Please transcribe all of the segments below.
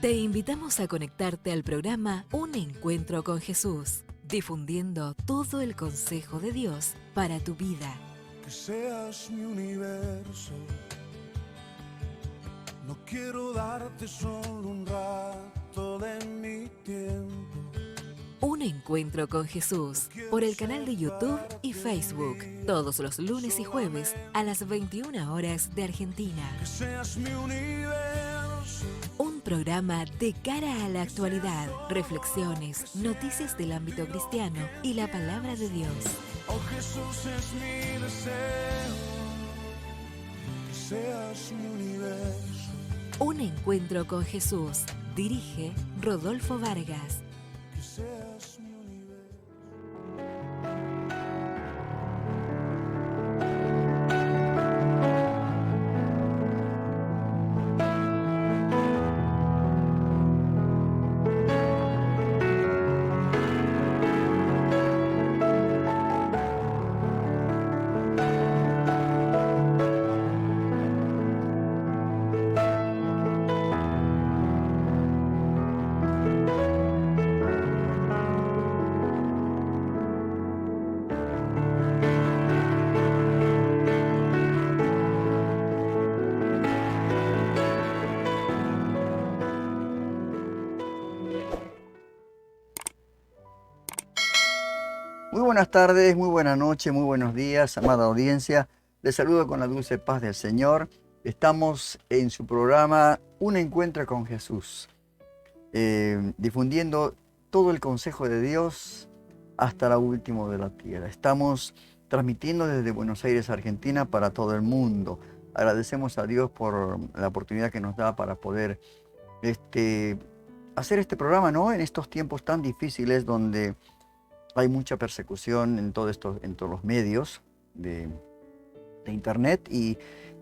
Te invitamos a conectarte al programa Un Encuentro con Jesús, difundiendo todo el consejo de Dios para tu vida. Que seas mi universo, no quiero darte solo un rato de mi tiempo. Un Encuentro con Jesús, por el canal de YouTube y Facebook, todos los lunes y jueves a las 21 horas de Argentina. Que seas mi universo. Un programa de cara a la actualidad, reflexiones, noticias del ámbito cristiano y la palabra de Dios. Oh Jesús, es mi deseo, que seas mi universo. Un Encuentro con Jesús, dirige Rodolfo Vargas. Que seas mi universo. Muy buenas tardes, muy buenas noches, muy buenos días, amada audiencia. Les saludo con la dulce paz del Señor. Estamos en su programa Un Encuentro con Jesús, difundiendo todo el consejo de Dios hasta la última de la tierra. Estamos transmitiendo desde Buenos Aires, Argentina, para todo el mundo. Agradecemos a Dios por la oportunidad que nos da para poder hacer este programa, ¿no? En estos tiempos tan difíciles donde hay mucha persecución en todos los medios de internet y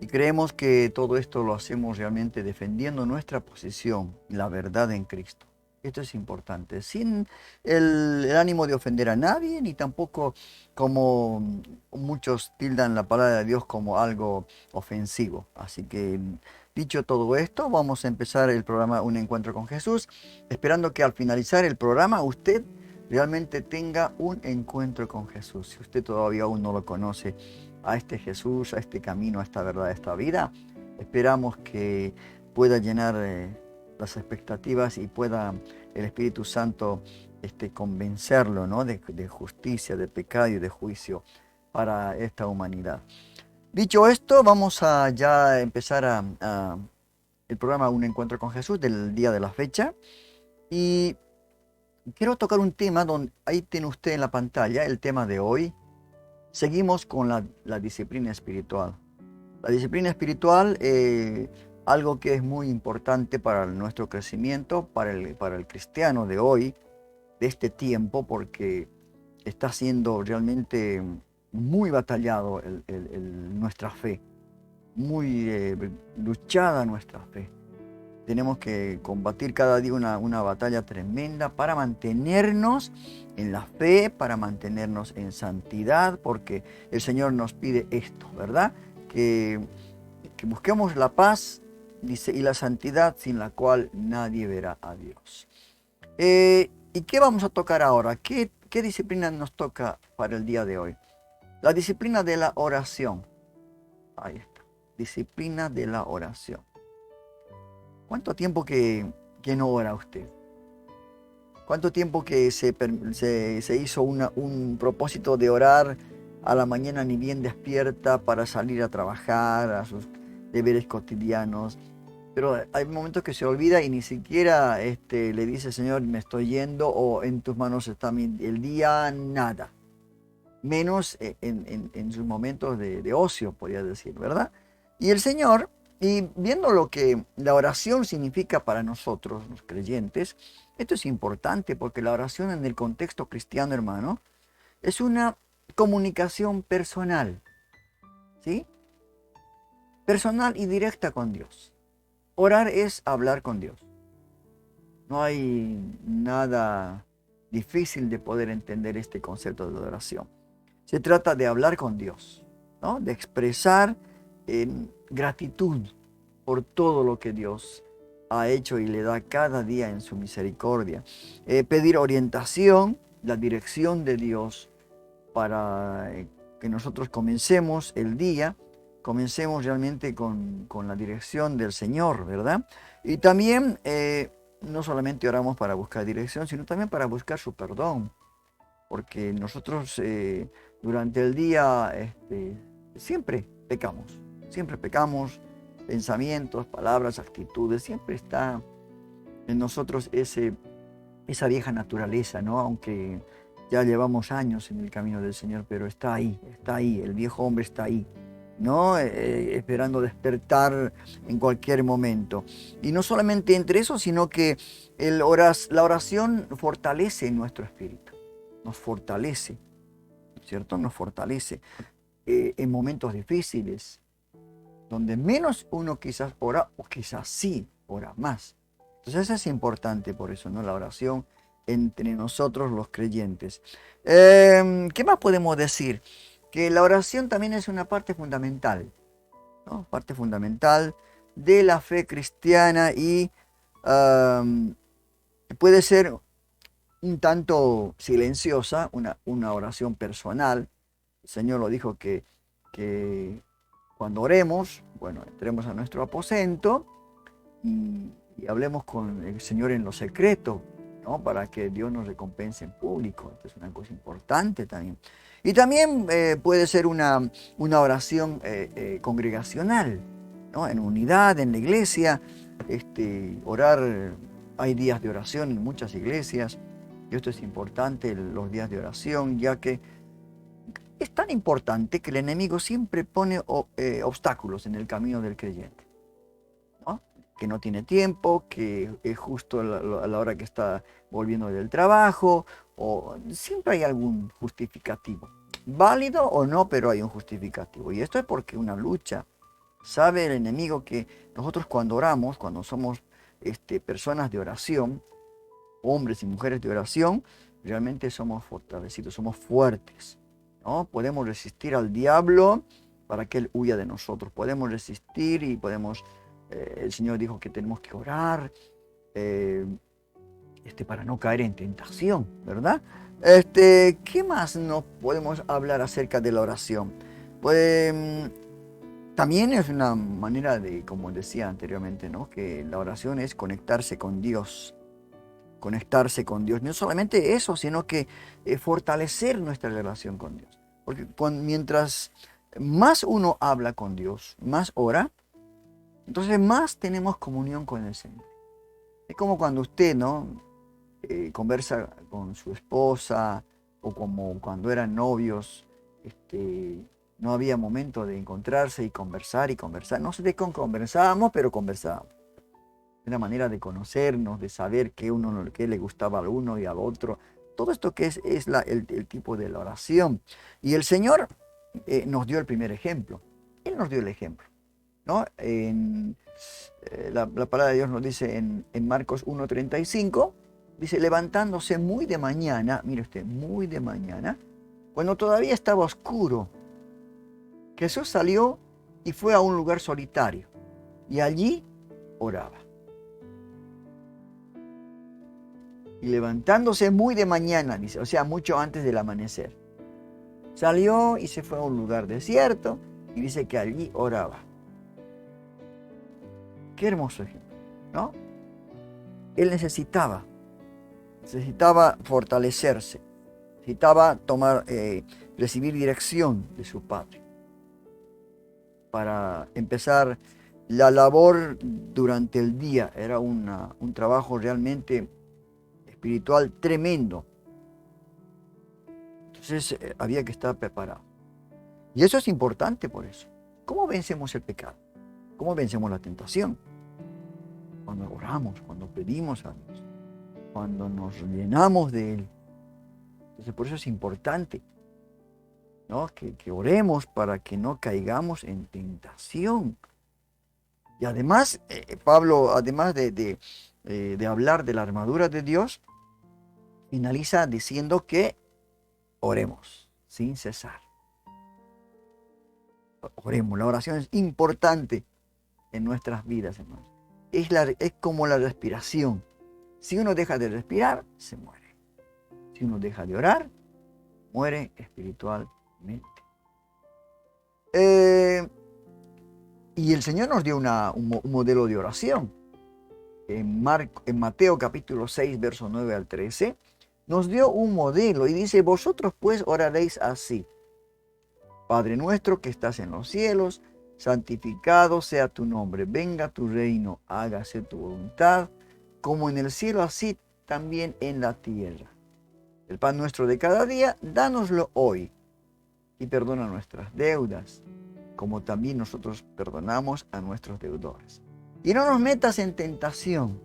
creemos que todo esto lo hacemos realmente defendiendo nuestra posición, la verdad en Cristo. Esto es importante, sin el ánimo de ofender a nadie, ni tampoco como muchos tildan la palabra de Dios como algo ofensivo. Así que, dicho todo esto, vamos a empezar el programa Un Encuentro con Jesús, esperando que al finalizar el programa usted realmente tenga un encuentro con Jesús. Si usted todavía aún no lo conoce, a este Jesús, a este camino, a esta verdad, a esta vida, esperamos que pueda llenar las expectativas y pueda el Espíritu Santo convencerlo, ¿no? de justicia, de pecado y de juicio para esta humanidad. Dicho esto, vamos a ya empezar el programa Un Encuentro con Jesús del día de la fecha. Y quiero tocar un tema donde ahí tiene usted en la pantalla el tema de hoy. Seguimos con la disciplina espiritual. La disciplina espiritual, algo que es muy importante para nuestro crecimiento, para el cristiano de hoy, de este tiempo, porque está siendo realmente muy batallado nuestra fe, muy luchada nuestra fe. Tenemos que combatir cada día una batalla tremenda para mantenernos en la fe, para mantenernos en santidad, porque el Señor nos pide esto, ¿verdad? Que busquemos la paz, dice, y la santidad sin la cual nadie verá a Dios. ¿Y qué vamos a tocar ahora? ¿Qué disciplina nos toca para el día de hoy? La disciplina de la oración. Ahí está. Disciplina de la oración. ¿Cuánto tiempo que no ora usted? ¿Cuánto tiempo que se hizo un propósito de orar a la mañana ni bien despierta para salir a trabajar, a sus deberes cotidianos? Pero hay momentos que se olvida y ni siquiera le dice, Señor, me estoy yendo, o en tus manos está el día, nada. Menos en sus momentos de ocio, podría decir, ¿verdad? Y el Señor, y viendo lo que la oración significa para nosotros, los creyentes, esto es importante porque la oración en el contexto cristiano, hermano, es una comunicación personal, ¿sí? Personal y directa con Dios. Orar es hablar con Dios. No hay nada difícil de poder entender este concepto de oración. Se trata de hablar con Dios, ¿no? De expresar gratitud por todo lo que Dios ha hecho y le da cada día en su misericordia. Pedir orientación, la dirección de Dios para que nosotros comencemos el día, comencemos realmente con la dirección del Señor, ¿verdad? Y también no solamente oramos para buscar dirección, sino también para buscar su perdón, porque nosotros durante el día siempre pecamos, pensamientos, palabras, actitudes, siempre está en nosotros esa vieja naturaleza, ¿no? Aunque ya llevamos años en el camino del Señor, pero está ahí, el viejo hombre está ahí, ¿no? Esperando despertar en cualquier momento. Y no solamente entre eso, sino que la oración fortalece nuestro espíritu, nos fortalece, ¿cierto? Nos fortalece en momentos difíciles, donde menos uno quizás ora, o quizás sí ora más. Entonces eso es importante por eso, ¿no? La oración entre nosotros los creyentes. ¿Qué más podemos decir? Que la oración también es una parte fundamental, ¿no? Parte fundamental de la fe cristiana y puede ser un tanto silenciosa, una oración personal. El Señor lo dijo que cuando oremos, bueno, entremos a nuestro aposento y hablemos con el Señor en lo secreto, ¿no? Para que Dios nos recompense en público. Esto es una cosa importante también. Y también puede ser una oración congregacional, ¿no? En unidad, en la iglesia, orar. Hay días de oración en muchas iglesias, y esto es importante, los días de oración, ya que es tan importante que el enemigo siempre pone obstáculos en el camino del creyente, ¿no? Que no tiene tiempo, que es justo a la hora que está volviendo del trabajo, o siempre hay algún justificativo. Válido o no, pero hay un justificativo. Y esto es porque una lucha. Sabe el enemigo que nosotros cuando oramos, cuando somos personas de oración, hombres y mujeres de oración, realmente somos fortalecidos, somos fuertes, ¿no? Podemos resistir al diablo para que él huya de nosotros. Podemos resistir y podemos, el Señor dijo que tenemos que orar para no caer en tentación, ¿verdad? ¿Qué más nos podemos hablar acerca de la oración? Pues también es una manera de, como decía anteriormente, ¿no? Que la oración es conectarse con Dios. Conectarse con Dios. No solamente eso, sino que fortalecer nuestra relación con Dios. Porque mientras más uno habla con Dios, más ora, entonces más tenemos comunión con el Señor. Es como cuando usted, ¿no? Conversa con su esposa, o como cuando eran novios, no había momento de encontrarse y conversar y conversar. No sé de cómo conversábamos, pero conversábamos. Una manera de conocernos, de saber qué le gustaba al uno y al otro. Todo esto que es el tipo de la oración. Y el Señor nos dio el primer ejemplo. Él nos dio el ejemplo, ¿no? La palabra de Dios nos dice en Marcos 1:35, dice, levantándose muy de mañana, mire usted, muy de mañana, cuando todavía estaba oscuro, Jesús salió y fue a un lugar solitario y allí oraba. Y levantándose muy de mañana, dice, o sea, mucho antes del amanecer, salió y se fue a un lugar desierto y dice que allí oraba. Qué hermoso ejemplo, ¿no? Él necesitaba fortalecerse, necesitaba recibir dirección de su Padre para empezar la labor durante el día. Era un trabajo realmente espiritual tremendo. Entonces había que estar preparado. Y eso es importante por eso. ¿Cómo vencemos el pecado? ¿Cómo vencemos la tentación? Cuando oramos, cuando pedimos a Dios, cuando nos llenamos de Él. Entonces por eso es importante, ¿no? que oremos para que no caigamos en tentación. Y además, Pablo, además de hablar de la armadura de Dios, finaliza diciendo que oremos sin cesar. Oremos, la oración es importante en nuestras vidas, hermanos. es como la respiración. Si uno deja de respirar, se muere. Si uno deja de orar, muere espiritualmente. Y el Señor nos dio un modelo de oración. En Mateo capítulo 6, verso 9 al 13, nos dio un modelo y dice: vosotros pues oraréis así: Padre nuestro que estás en los cielos, santificado sea tu nombre, venga tu reino, hágase tu voluntad, como en el cielo, así también en la tierra. El pan nuestro de cada día, dánoslo hoy, y perdona nuestras deudas, como también nosotros perdonamos a nuestros deudores. Y no nos metas en tentación,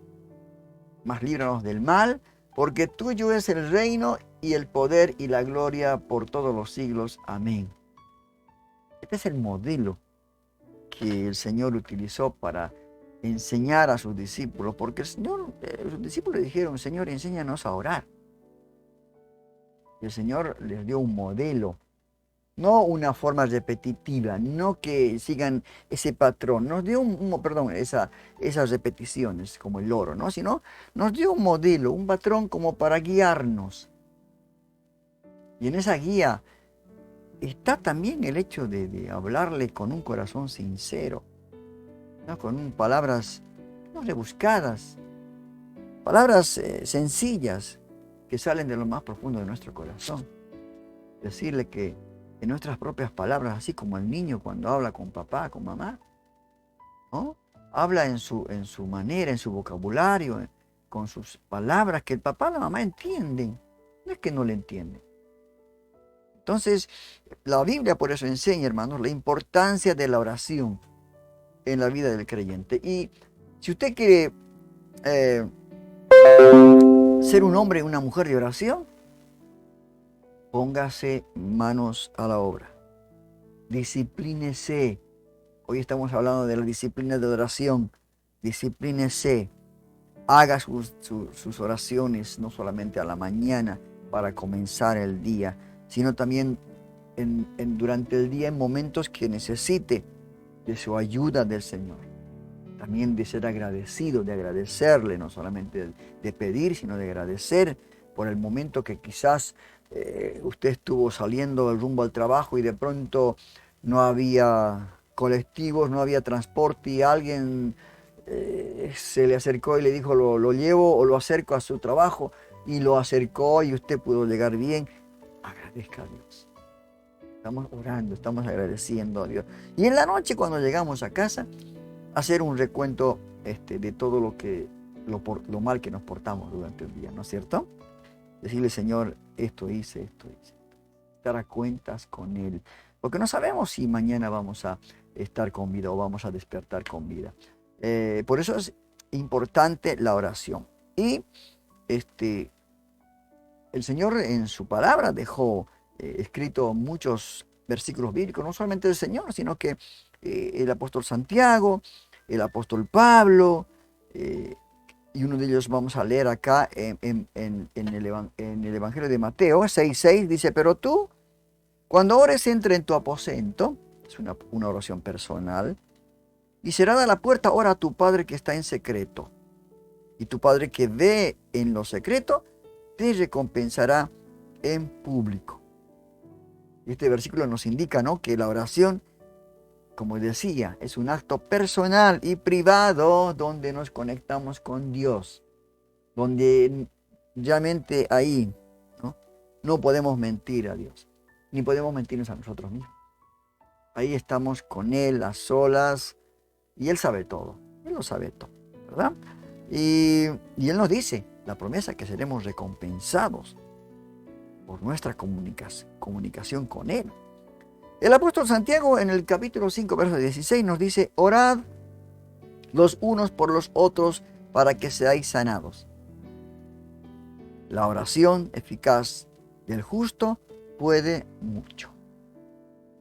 mas líbranos del mal, porque tuyo es el reino y el poder y la gloria por todos los siglos. Amén. Este es el modelo que el Señor utilizó para enseñar a sus discípulos, porque sus discípulos le dijeron: Señor, enséñanos a orar. Y el Señor les dio un modelo, no una forma repetitiva, no que sigan ese patrón. Nos dio esas repeticiones como el loro, ¿no? Sino nos dio un modelo, un patrón como para guiarnos. Y en esa guía está también el hecho de hablarle con un corazón sincero, ¿no? Con palabras no rebuscadas, palabras sencillas que salen de lo más profundo de nuestro corazón. Decirle que en nuestras propias palabras, así como el niño cuando habla con papá, con mamá, ¿no? Habla en su manera, en su vocabulario, con sus palabras que el papá y la mamá entienden. No es que no le entienden. Entonces, la Biblia por eso enseña, hermanos, la importancia de la oración en la vida del creyente. Y si usted quiere ser un hombre y una mujer de oración, póngase manos a la obra. Disciplínese. Hoy estamos hablando de la disciplina de oración. Disciplínese. Haga sus oraciones no solamente a la mañana para comenzar el día, sino también durante el día en momentos que necesite de su ayuda del Señor. También de ser agradecido, de agradecerle, no solamente de pedir, sino de agradecer por el momento que quizás usted estuvo saliendo del rumbo al trabajo y de pronto no había colectivos, no había transporte y alguien se le acercó y le dijo: lo llevo o lo acerco a su trabajo, y lo acercó y usted pudo llegar bien. Agradezca a Dios. Estamos orando, estamos agradeciendo a Dios. Y en la noche, cuando llegamos a casa, hacer un recuento de todo lo mal que nos portamos durante el día, ¿no es cierto? Decirle: Señor, esto hice. Estar a cuentas con Él. Porque no sabemos si mañana vamos a estar con vida o vamos a despertar con vida. Por eso es importante la oración. Y el Señor en su palabra dejó escrito muchos versículos bíblicos, no solamente del Señor, sino que el apóstol Santiago, el apóstol Pablo, y uno de ellos vamos a leer acá en el Evangelio de Mateo 6:6, dice: pero tú, cuando ores, entra en tu aposento, es una oración personal, y cerrada la puerta, ora a tu Padre que está en secreto, y tu Padre que ve en lo secreto, te recompensará en público. Este versículo nos indica, ¿no?, que la oración, como decía, es un acto personal y privado donde nos conectamos con Dios, donde realmente ahí no podemos mentir a Dios, ni podemos mentirnos a nosotros mismos. Ahí estamos con Él a solas y Él sabe todo, Él lo sabe todo, ¿verdad? Y Él nos dice la promesa que seremos recompensados por nuestra comunicación con Él. El apóstol Santiago en el capítulo 5, verso 16 nos dice: orad los unos por los otros para que seáis sanados. La oración eficaz del justo puede mucho.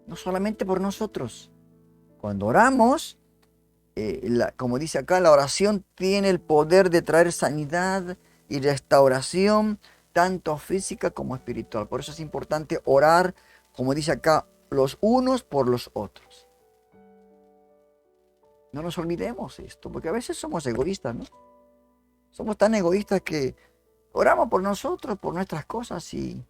No solamente por nosotros. Cuando oramos, como dice acá, la oración tiene el poder de traer sanidad y restauración, tanto física como espiritual. Por eso es importante orar, como dice acá, los unos por los otros. No nos olvidemos esto, porque a veces somos egoístas, ¿no? Somos tan egoístas que oramos por nosotros, por nuestras cosas y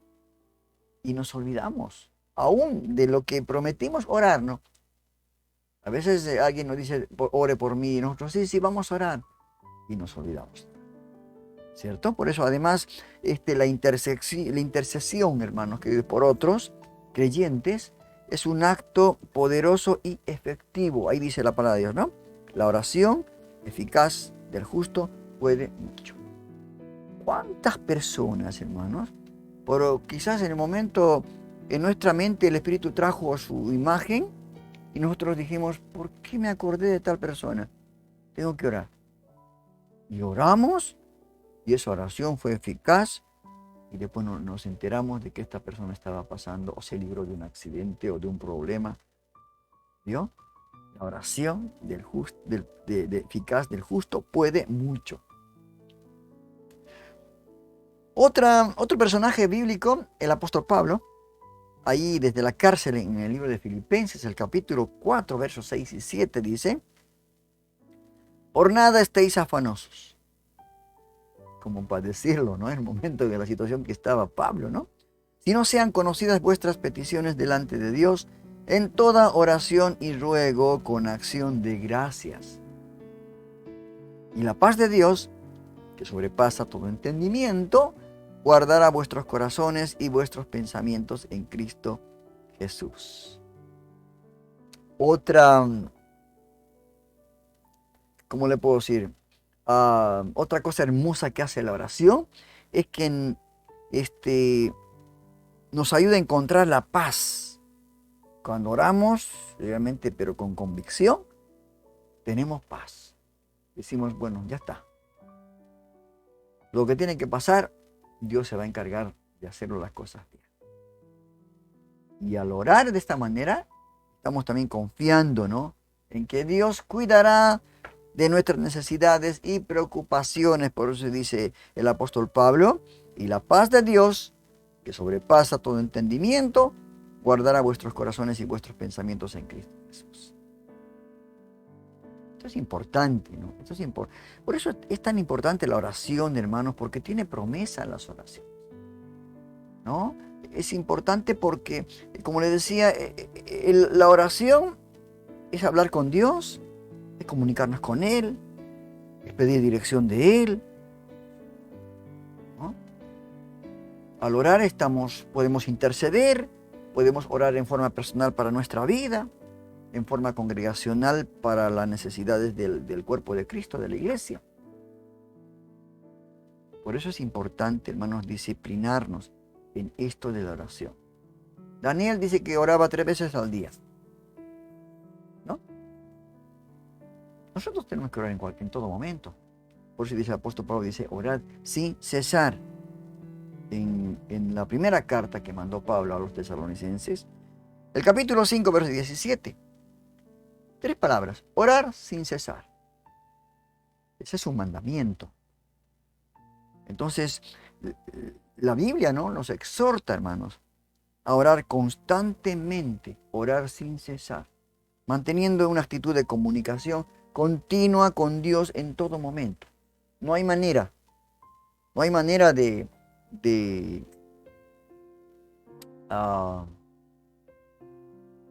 nos olvidamos aún de lo que prometimos orar, ¿no? A veces alguien nos dice, ore por mí, y nosotros sí, vamos a orar, y nos olvidamos, ¿cierto? Por eso, además, la intercesión, hermanos, que por otros creyentes, es un acto poderoso y efectivo. Ahí dice la palabra de Dios, ¿no? La oración eficaz del justo puede mucho. ¿Cuántas personas, hermanos? Pero quizás en el momento, en nuestra mente, el Espíritu trajo su imagen y nosotros dijimos, ¿por qué me acordé de tal persona? Tengo que orar. Y oramos, y esa oración fue eficaz, y después nos enteramos de que esta persona estaba pasando o se libró de un accidente o de un problema. ¿Vio? La oración eficaz del justo puede mucho. Otro personaje bíblico, el apóstol Pablo, ahí desde la cárcel en el libro de Filipenses, el capítulo 4, versos 6 y 7, dice, por nada estéis afanosos. Como para decirlo, ¿no? En el momento de la situación que estaba Pablo, ¿no? Si no sean conocidas vuestras peticiones delante de Dios, en toda oración y ruego con acción de gracias. Y la paz de Dios, que sobrepasa todo entendimiento, guardará vuestros corazones y vuestros pensamientos en Cristo Jesús. Otra, ¿cómo le puedo decir? Otra cosa hermosa que hace la oración es que nos ayuda a encontrar la paz. Cuando oramos, realmente, pero con convicción, tenemos paz. Decimos, bueno, ya está. Lo que tiene que pasar, Dios se va a encargar de hacerlo las cosas bien. Y al orar de esta manera, estamos también confiando, ¿no? En que Dios cuidará de nuestras necesidades y preocupaciones. Por eso dice el apóstol Pablo, y la paz de Dios, que sobrepasa todo entendimiento, guardará vuestros corazones y vuestros pensamientos en Cristo Jesús. Esto es importante, ¿no? Por eso es tan importante la oración, hermanos, porque tiene promesa en las oraciones, ¿no? Es importante porque, como les decía, la oración es hablar con Dios, es comunicarnos con Él, es pedir dirección de Él, ¿no? Al orar podemos interceder, podemos orar en forma personal para nuestra vida, en forma congregacional para las necesidades del cuerpo de Cristo, de la iglesia. Por eso es importante, hermanos, disciplinarnos en esto de la oración. Daniel dice que oraba 3 veces al día, ¿no? Nosotros tenemos que orar en todo momento. Por eso dice el apóstol Pablo, dice, orad sin cesar. En la primera carta que mandó Pablo a los tesalonicenses, el capítulo 5, verso 17. 3 palabras, orar sin cesar. Ese es un mandamiento. Entonces, la Biblia, ¿no?, nos exhorta, hermanos, a orar constantemente, orar sin cesar, manteniendo una actitud de comunicación continua con Dios en todo momento. No hay manera de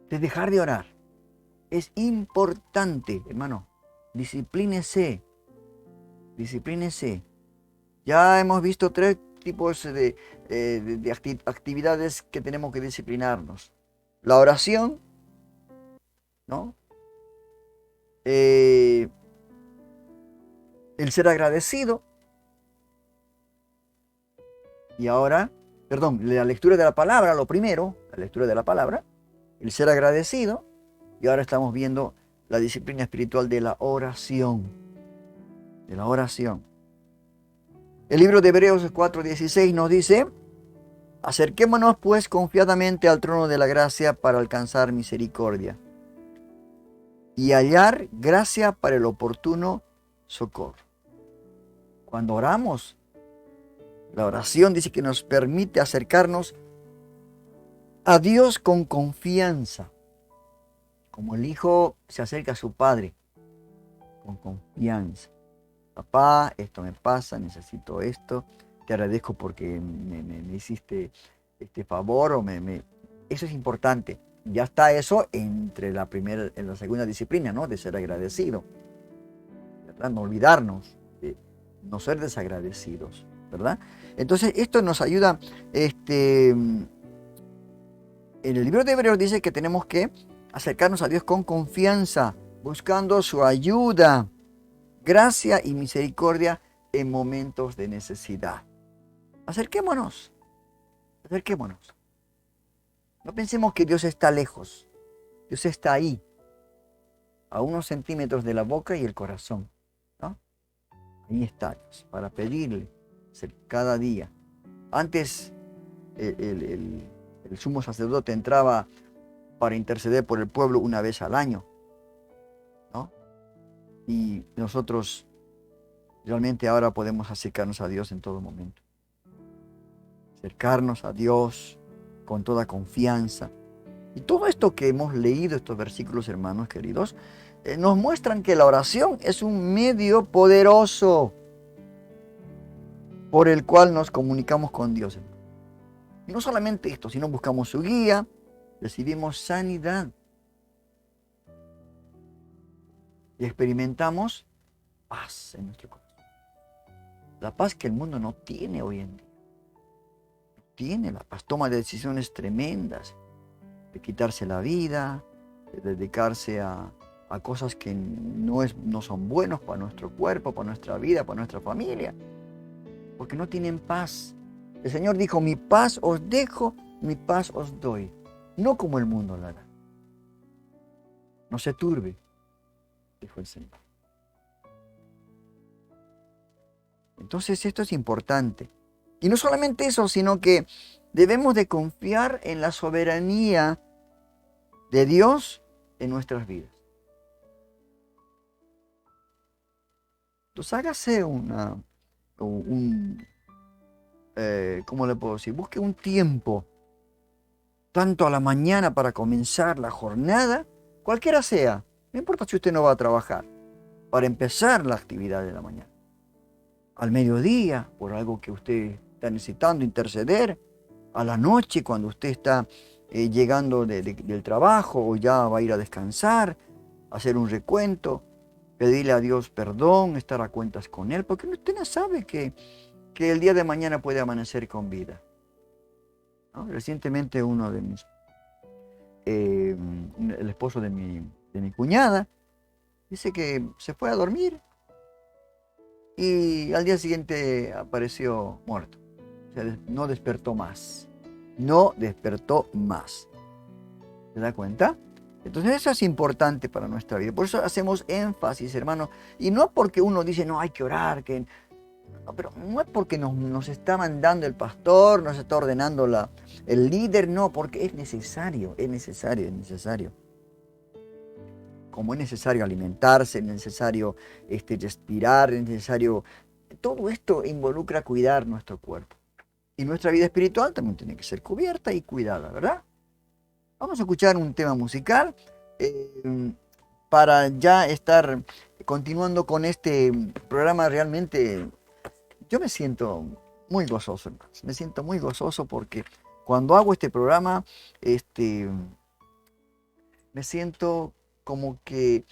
dejar de orar. Es importante, hermano, disciplínese. Ya hemos visto 3 tipos de actividades que tenemos que disciplinarnos. La oración, ¿no? El ser agradecido. Y ahora, la lectura de la palabra, lo primero, la lectura de la palabra, el ser agradecido. Y ahora estamos viendo la disciplina espiritual de la oración. El libro de Hebreos 4:16 nos dice, acerquémonos pues confiadamente al trono de la gracia para alcanzar misericordia y hallar gracia para el oportuno socorro. Cuando oramos, la oración dice que nos permite acercarnos a Dios con confianza, como el hijo se acerca a su padre. con confianza. Papá, esto me pasa, necesito esto, te agradezco porque me hiciste este favor Eso es importante. Ya está eso entre la primera y la segunda disciplina, ¿no? De ser agradecido, ¿verdad? No olvidarnos, de no ser desagradecidos, ¿verdad? Entonces, esto nos ayuda, en el libro de Hebreos dice que tenemos que acercarnos a Dios con confianza, buscando su ayuda, gracia y misericordia en momentos de necesidad. Acerquémonos. No pensemos que Dios está lejos. Dios está ahí, a unos centímetros de la boca y el corazón, ¿no? Ahí está Dios, para pedirle cada día. Antes el sumo sacerdote entraba para interceder por el pueblo una vez al año, ¿no? Y nosotros realmente ahora podemos acercarnos a Dios en todo momento. Acercarnos a Dios con toda confianza. Y todo esto que hemos leído, estos versículos, hermanos queridos, nos muestran que la oración es un medio poderoso por el cual nos comunicamos con Dios. Y no solamente esto, sino buscamos su guía, recibimos sanidad y experimentamos paz en nuestro corazón. La paz que el mundo no tiene hoy en día. No tiene la paz, toma decisiones tremendas de quitarse la vida, de dedicarse a cosas que no son buenos para nuestro cuerpo, para nuestra vida, para nuestra familia, porque no tienen paz. El Señor dijo, mi paz os dejo, mi paz os doy, no como el mundo la da. No se turbe, dijo el Señor. Entonces esto es importante. Y no solamente eso, sino que debemos de confiar en la soberanía de Dios en nuestras vidas. Entonces hágase ¿cómo le puedo decir? Busque un tiempo, tanto a la mañana para comenzar la jornada, cualquiera sea, no importa si usted no va a trabajar, para empezar la actividad de la mañana. Al mediodía, por algo que usted está necesitando interceder, a la noche cuando usted está llegando del trabajo o ya va a ir a descansar, hacer un recuento, pedirle a Dios perdón, estar a cuentas con Él, porque usted no sabe que el día de mañana puede amanecer con vida, ¿no? Recientemente uno de mis, el esposo de mi cuñada, dice que se fue a dormir y al día siguiente apareció muerto. O sea, no despertó más. No despertó más. ¿Se da cuenta? Entonces eso es importante para nuestra vida. Por eso hacemos énfasis, hermano. Y no porque uno dice, no, hay que orar. No, pero no es porque nos está mandando el pastor, nos está ordenando el líder. No, porque es necesario. Como es necesario alimentarse, es necesario respirar, es necesario... Todo esto involucra cuidar nuestro cuerpo. Y nuestra vida espiritual también tiene que ser cubierta y cuidada, ¿verdad? Vamos a escuchar un tema musical para ya estar continuando con este programa. Realmente yo me siento muy gozoso, hermanos. Me siento muy gozoso porque cuando hago este programa, me siento como que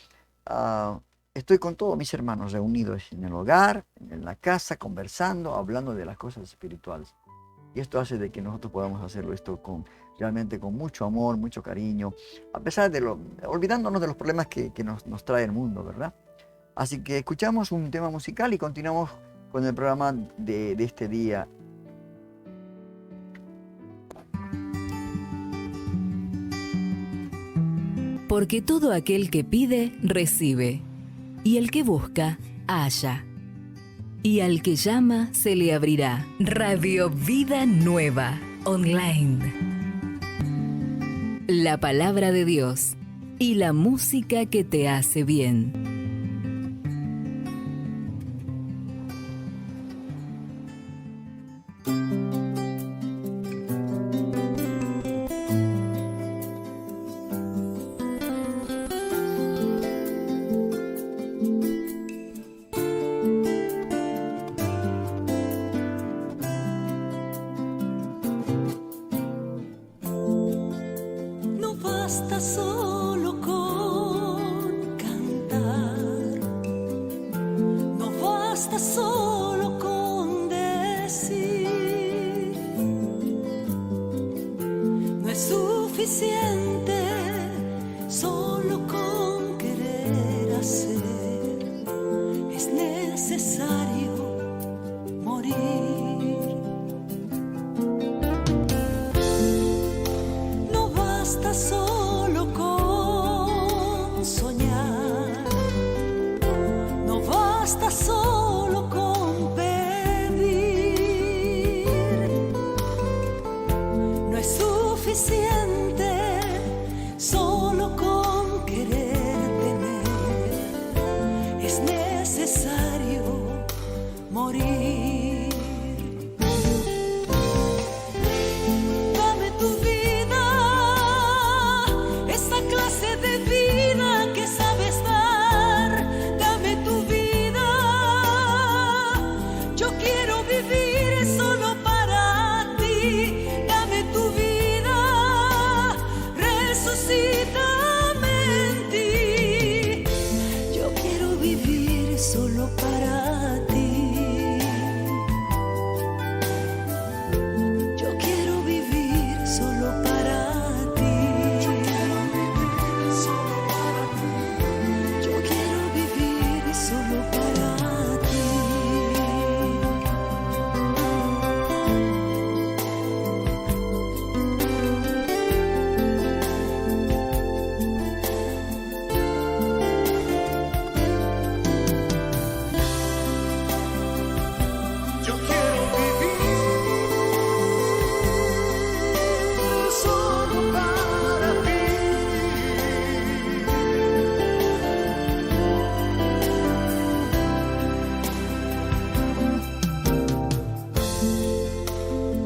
estoy con todos mis hermanos reunidos en el hogar, en la casa, conversando, hablando de las cosas espirituales. Y esto hace de que nosotros podamos hacerlo realmente con mucho amor, mucho cariño, a pesar de olvidándonos de los problemas que nos trae el mundo, ¿verdad? Así que escuchamos un tema musical y continuamos con el programa de este día. Porque todo aquel que pide, recibe, y el que busca, halla. Y al que llama, se le abrirá. Radio Vida Nueva, online. La palabra de Dios y la música que te hace bien. basta solo con cantar, no basta solo con decir, no es suficiente solo con querer hacer, es necesario morir. Solo con soñar, no basta solo con pedir, no es suficiente solo con querer tener, es necesario morir. Dame tu vida, esa clase de vida que sabes dar, dame tu vida. Yo quiero vivir solo para ti, dame tu vida, resucítame en ti. Yo quiero vivir solo para ti. Yo quiero vivir solo para ti. Solo para ti. Yo quiero vivir solo para ti.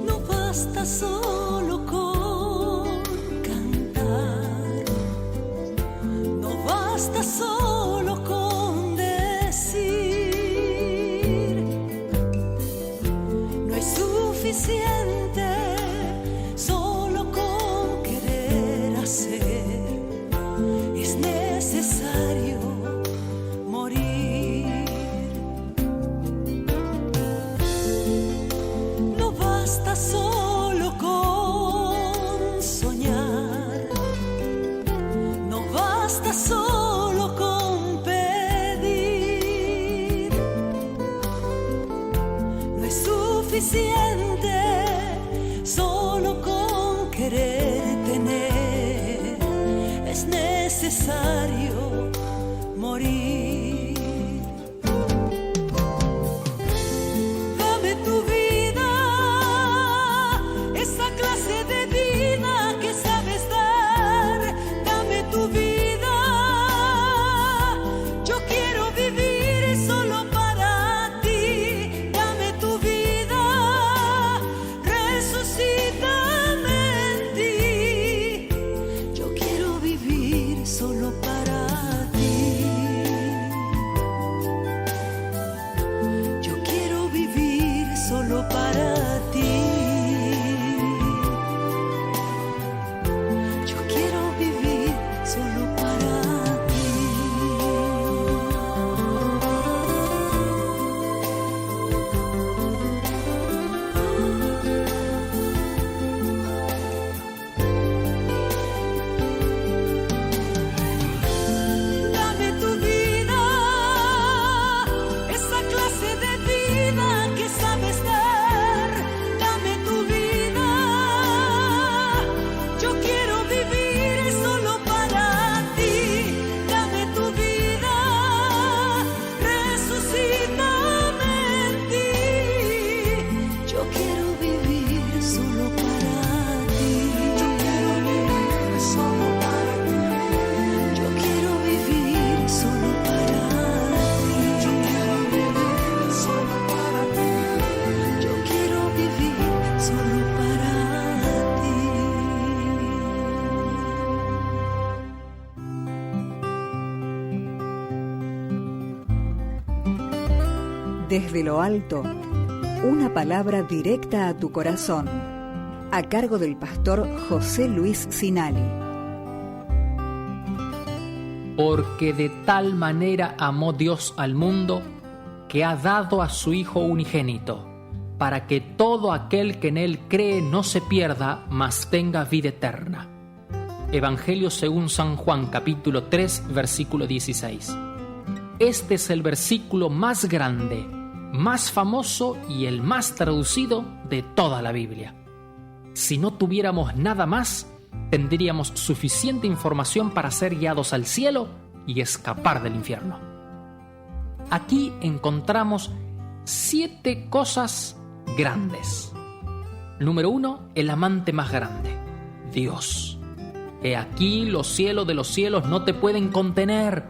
No basta solo con cantar, no basta solo con decir, no es suficiente solo con querer hacer, es necesario morir. No basta solo con soñar, no basta solo con pedir, no es suficiente solo con querer tener, es necesario morir. Dame tu vida, esa clase de vida que sabes dar, dame tu vida. Yo quiero vivir solo para ti, dame tu vida, resucítame en ti. Yo quiero vivir solo para ti. Yo quiero vivir solo para ti. Yo quiero vivir solo para ti. Dame tu vida, esa clase de vida que sabes dar, dame tu vida. Yo quiero vivir solo para ti, dame tu vida, resucítame en ti. Yo quiero vivir solo para ti. Yo quiero vivir solo para ti. Yo quiero vivir solo para ti. Yo quiero vivir solo para ti. Yo quiero vivir solo para ti. Desde lo alto, una palabra directa a tu corazón, a cargo del pastor José Luis Sinali. Porque de tal manera amó Dios al mundo, que ha dado a su Hijo unigénito, para que todo aquel que en Él cree no se pierda, mas tenga vida eterna. Evangelio según San Juan, capítulo 3, versículo 16. Este es el versículo más grande, más famoso y el más traducido de toda la Biblia. Si no tuviéramos nada más, tendríamos suficiente información para ser guiados al cielo y escapar del infierno. Aquí encontramos 7 cosas grandes. Número 1, el amante más grande, Dios. He aquí los cielos de los cielos no te pueden contener.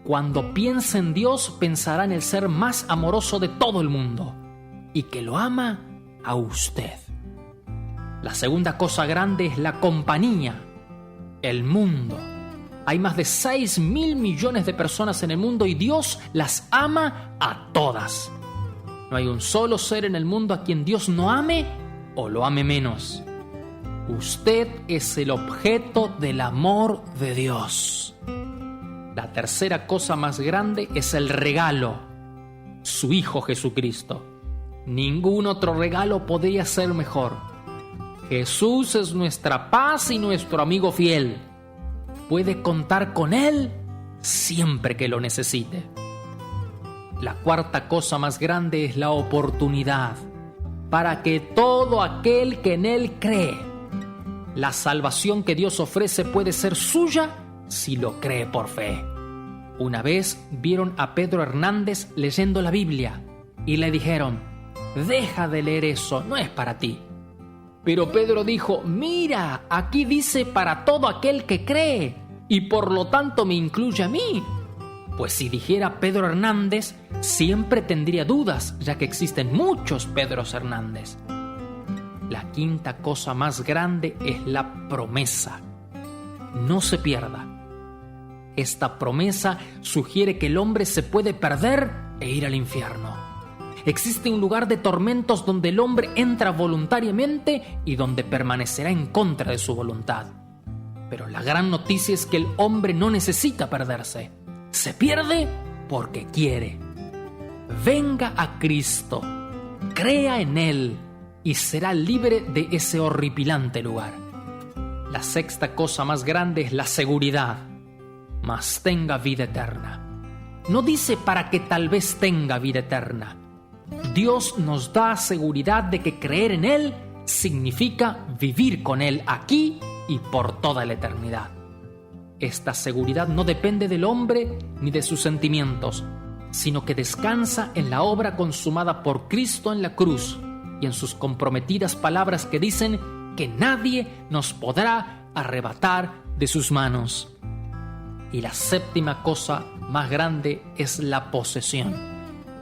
Cuando piensa en Dios, pensará en el ser más amoroso de todo el mundo y que lo ama a usted. La segunda cosa grande es la compañía, el mundo. Hay más de 6.000 millones de personas en el mundo y Dios las ama a todas. No hay un solo ser en el mundo a quien Dios no ame o lo ame menos. Usted es el objeto del amor de Dios. La tercera cosa más grande es el regalo, su Hijo Jesucristo. Ningún otro regalo podría ser mejor. Jesús es nuestra paz y nuestro amigo fiel. Puede contar con Él siempre que lo necesite. La cuarta cosa más grande es la oportunidad para que todo aquel que en Él cree. La salvación que Dios ofrece puede ser suya si lo cree por fe. Una vez vieron a Pedro Hernández leyendo la Biblia y le dijeron: deja de leer eso, no es para ti. Pero Pedro dijo: mira, aquí dice para todo aquel que cree y por lo tanto me incluye a mí. Pues si dijera Pedro Hernández, siempre tendría dudas, ya que existen muchos Pedros Hernández. La quinta cosa más grande es la promesa. No se pierda. Esta promesa sugiere que el hombre se puede perder e ir al infierno. Existe un lugar de tormentos donde el hombre entra voluntariamente y donde permanecerá en contra de su voluntad. Pero la gran noticia es que el hombre no necesita perderse. Se pierde porque quiere. Venga a Cristo, crea en Él y será libre de ese horripilante lugar. La sexta cosa más grande es la seguridad, mas tenga vida eterna. No dice para que tal vez tenga vida eterna. Dios nos da seguridad de que creer en Él significa vivir con Él aquí y por toda la eternidad. Esta seguridad no depende del hombre ni de sus sentimientos, sino que descansa en la obra consumada por Cristo en la cruz y en sus comprometidas palabras que dicen que nadie nos podrá arrebatar de sus manos. Y la séptima cosa más grande es la posesión,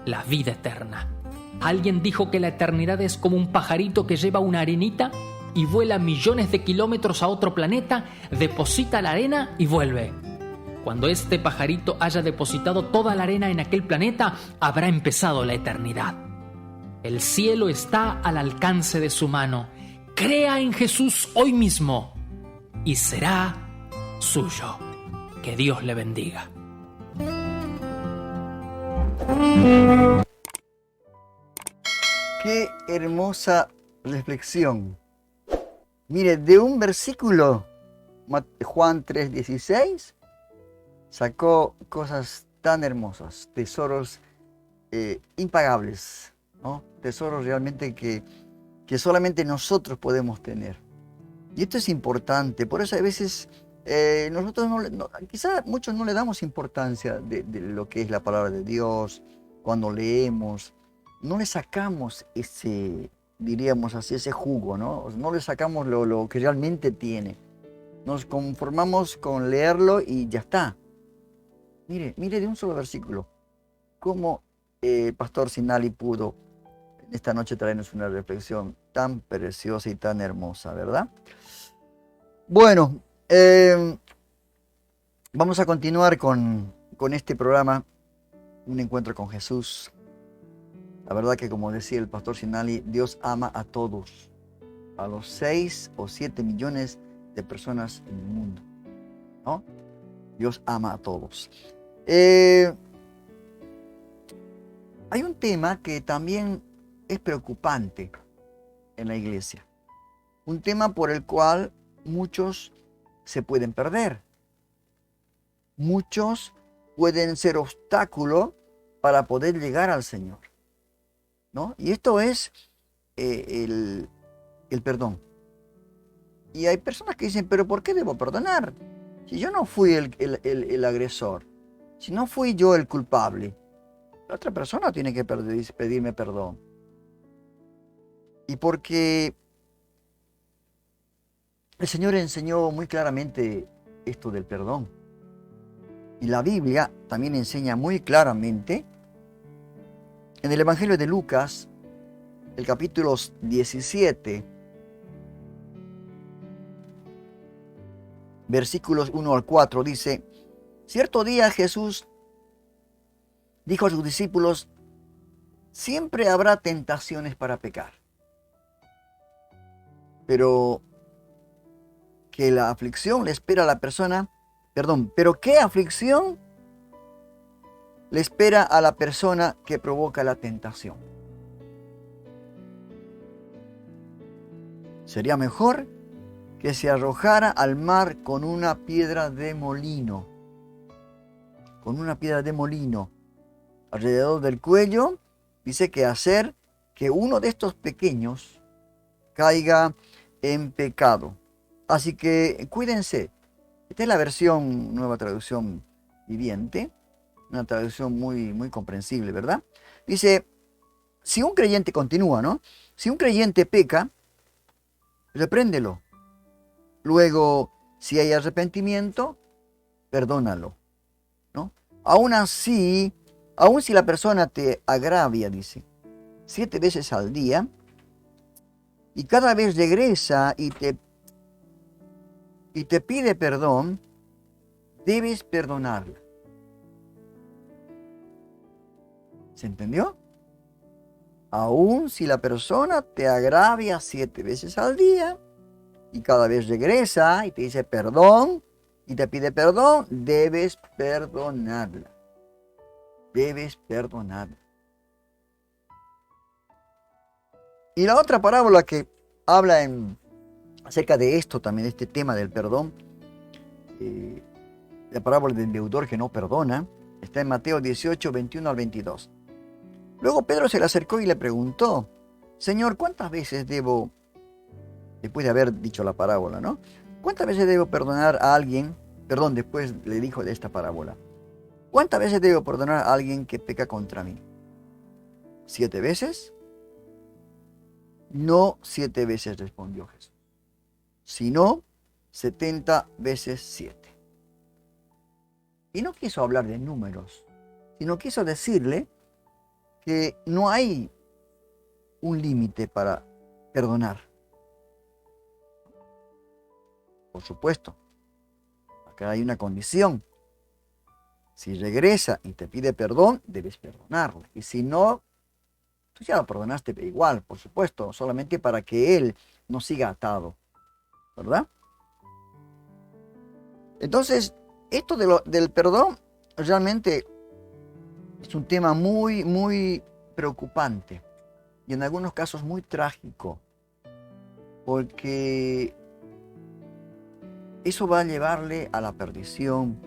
la vida eterna. Alguien dijo que la eternidad es como un pajarito que lleva una arenita y vuela millones de kilómetros a otro planeta, deposita la arena y vuelve. Cuando este pajarito haya depositado toda la arena en aquel planeta, habrá empezado la eternidad. El cielo está al alcance de su mano. Crea en Jesús hoy mismo y será suyo. Que Dios le bendiga. Qué hermosa reflexión. Mire, de un versículo, Juan 3:16, sacó cosas tan hermosas, tesoros impagables, ¿no? Tesoros realmente que solamente nosotros podemos tener. Y esto es importante, por eso a veces nosotros quizá muchos no le damos importancia de lo que es la palabra de Dios. Cuando leemos, no le sacamos ese, diríamos así, ese jugo, ¿no? No le sacamos lo que realmente tiene. Nos conformamos con leerlo y ya está. Mire de un solo versículo, cómo el pastor Sinali pudo esta noche traernos una reflexión tan preciosa y tan hermosa, ¿verdad? Bueno, vamos a continuar con este programa, Un Encuentro con Jesús. La verdad que, como decía el pastor Sinali, Dios ama a todos, a los 6 o 7 millones de personas en el mundo, ¿no? Dios ama a todos. Hay un tema que también es preocupante en la iglesia. Un tema por el cual muchos se pueden perder. Muchos pueden ser obstáculo para poder llegar al Señor, ¿no? Y esto es el perdón. Y hay personas que dicen, pero ¿por qué debo perdonar? Si yo no fui el agresor, si no fui yo el culpable, la otra persona tiene que pedirme perdón. Y porque el Señor enseñó muy claramente esto del perdón. Y la Biblia también enseña muy claramente en el Evangelio de Lucas, el capítulo 17, versículos 1 al 4, dice: cierto día Jesús dijo a sus discípulos: siempre habrá tentaciones para pecar, pero que la aflicción le espera a la persona, pero ¿qué aflicción le espera a la persona que provoca la tentación? Sería mejor que se arrojara al mar con una piedra de molino. Con una piedra de molino alrededor del cuello, dice que hacer que uno de estos pequeños caiga en pecado. Así que cuídense. Esta es la versión, nueva traducción viviente, una traducción muy, muy comprensible, ¿verdad? Dice, si un creyente continúa, ¿no? Si un creyente peca, repréndelo. Luego, si hay arrepentimiento, perdónalo, ¿no? Aún así, aún si la persona te agravia, dice, 7 veces al día, y cada vez regresa y te pide perdón, debes perdonarla. ¿Se entendió? Aún si la persona te agravia 7 veces al día y cada vez regresa y te dice perdón y te pide perdón, debes perdonarla. Debes perdonarla. Y la otra parábola que habla acerca de esto también, de este tema del perdón, la parábola del deudor que no perdona, está en Mateo 18, 21 al 22. Luego Pedro se le acercó y le preguntó: Señor, ¿cuántas veces debo, después de haber dicho la parábola, ¿no? ¿Cuántas veces debo perdonar a alguien? Perdón, después le dijo de esta parábola: ¿cuántas veces debo perdonar a alguien que peca contra mí? ¿7 veces? No 7 veces, respondió Jesús, sino 70 veces 7. Y no quiso hablar de números, sino quiso decirle que no hay un límite para perdonar. Por supuesto, acá hay una condición. Si regresa y te pide perdón, debes perdonarle. Y si no, tú ya lo perdonaste igual, por supuesto, solamente para que él no siga atado, ¿verdad? Entonces, esto del perdón realmente es un tema muy, muy preocupante y en algunos casos muy trágico, porque eso va a llevarle a la perdición,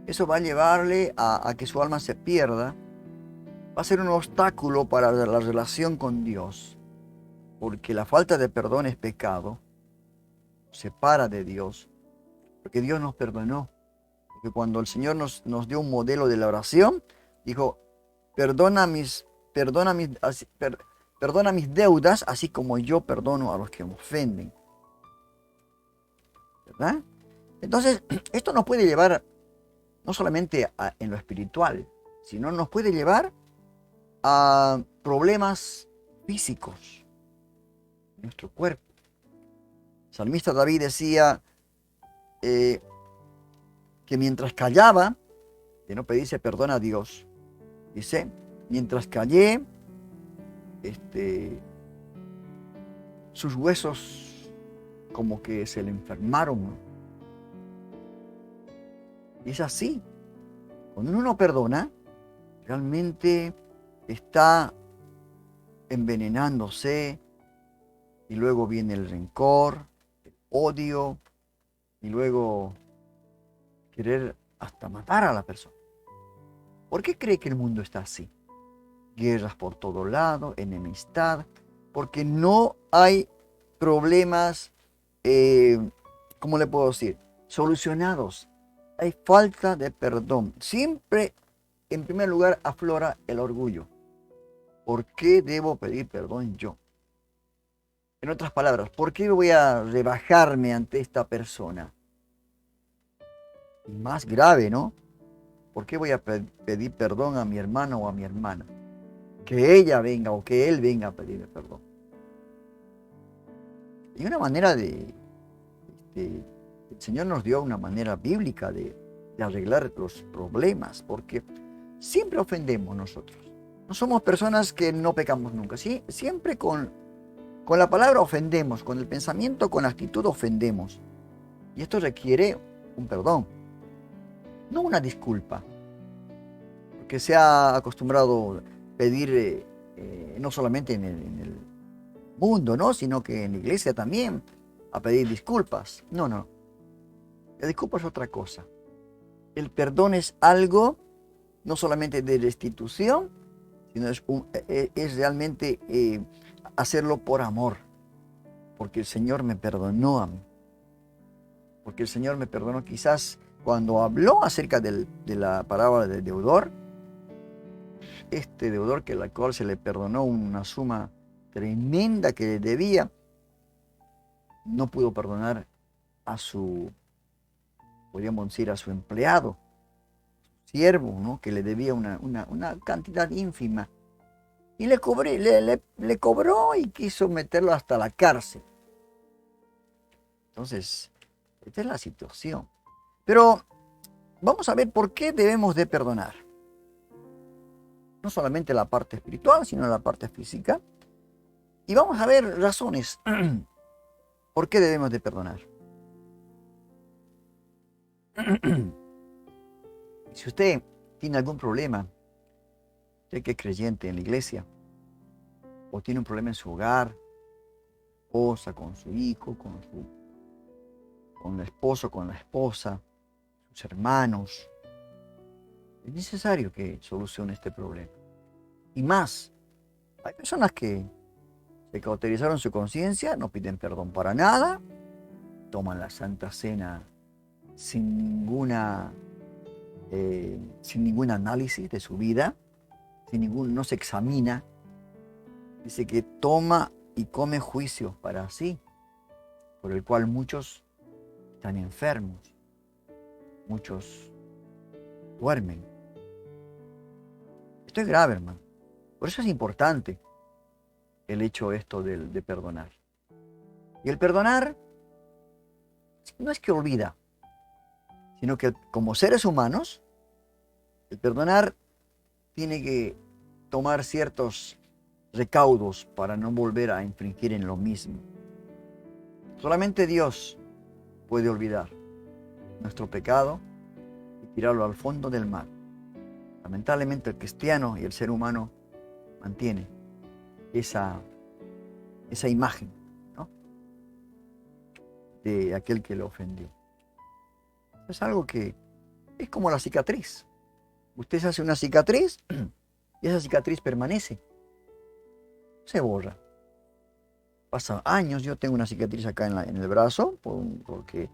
eso va a llevarle a que su alma se pierda, va a ser un obstáculo para la relación con Dios, porque la falta de perdón es pecado, separa de Dios, porque Dios nos perdonó. Porque cuando el Señor nos dio un modelo de la oración, dijo: perdona mis deudas, así como yo perdono a los que me ofenden. ¿Verdad? Entonces, esto nos puede llevar no solamente en lo espiritual, sino nos puede llevar a problemas físicos en nuestro cuerpo. El salmista David decía que mientras callaba, de no pedirse perdón a Dios, dice, mientras callé, sus huesos como que se le enfermaron, ¿no? Y es así. Cuando uno perdona, realmente está envenenándose y luego viene el rencor, el odio y luego querer hasta matar a la persona. ¿Por qué cree que el mundo está así? Guerras por todo lado, enemistad, porque no hay problemas, ¿cómo le puedo decir? Solucionados. Hay falta de perdón. Siempre, en primer lugar, aflora el orgullo. ¿Por qué debo pedir perdón yo? En otras palabras, ¿por qué voy a rebajarme ante esta persona? Y más grave, ¿no? ¿Por qué voy a pedir perdón a mi hermano o a mi hermana? Que ella venga o que él venga a pedirme perdón. Y una manera el Señor nos dio una manera bíblica de arreglar los problemas, porque siempre ofendemos nosotros. No somos personas que no pecamos nunca. ¿Sí? Siempre con la palabra ofendemos, con el pensamiento, con la actitud ofendemos. Y esto requiere un perdón, no una disculpa. Porque se ha acostumbrado pedir, no solamente en el mundo, ¿no? Sino que en la iglesia también, a pedir disculpas. No. La disculpa es otra cosa. El perdón es algo no solamente de restitución, sino es realmente hacerlo por amor. Porque el Señor me perdonó a mí. Porque el Señor me perdonó. Quizás cuando habló acerca de la parábola del deudor, este deudor que al cual se le perdonó una suma tremenda que le debía, no pudo perdonar a su, podríamos decir, a su empleado, siervo, ¿no? Que le debía una cantidad ínfima. Y le cobró y quiso meterlo hasta la cárcel. Entonces, esta es la situación. Pero vamos a ver por qué debemos de perdonar. No solamente la parte espiritual, sino la parte física. Y vamos a ver razones por qué debemos de perdonar. Si usted tiene algún problema, usted que es creyente en la iglesia, o tiene un problema en su hogar, esposa, con su hijo, con el esposo, con la esposa, sus hermanos, es necesario que solucione este problema. Y más, hay personas que se cauterizaron su conciencia, no piden perdón para nada, toman la Santa Cena sin ningún análisis de su vida, no se examina. Dice que toma y come juicio para sí, por el cual muchos están enfermos, muchos duermen. Esto es grave, hermano. Por eso es importante el hecho de perdonar. Y el perdonar no es que olvida, sino que como seres humanos, el perdonar tiene que tomar ciertos recaudos para no volver a infringir en lo mismo. Solamente Dios puede olvidar nuestro pecado y tirarlo al fondo del mar. Lamentablemente el cristiano y el ser humano mantiene esa imagen, ¿no?, de aquel que lo ofendió. Es algo que es como la cicatriz. Usted se hace una cicatriz y esa cicatriz permanece. Se borra. Pasan años. Yo tengo una cicatriz acá en el brazo porque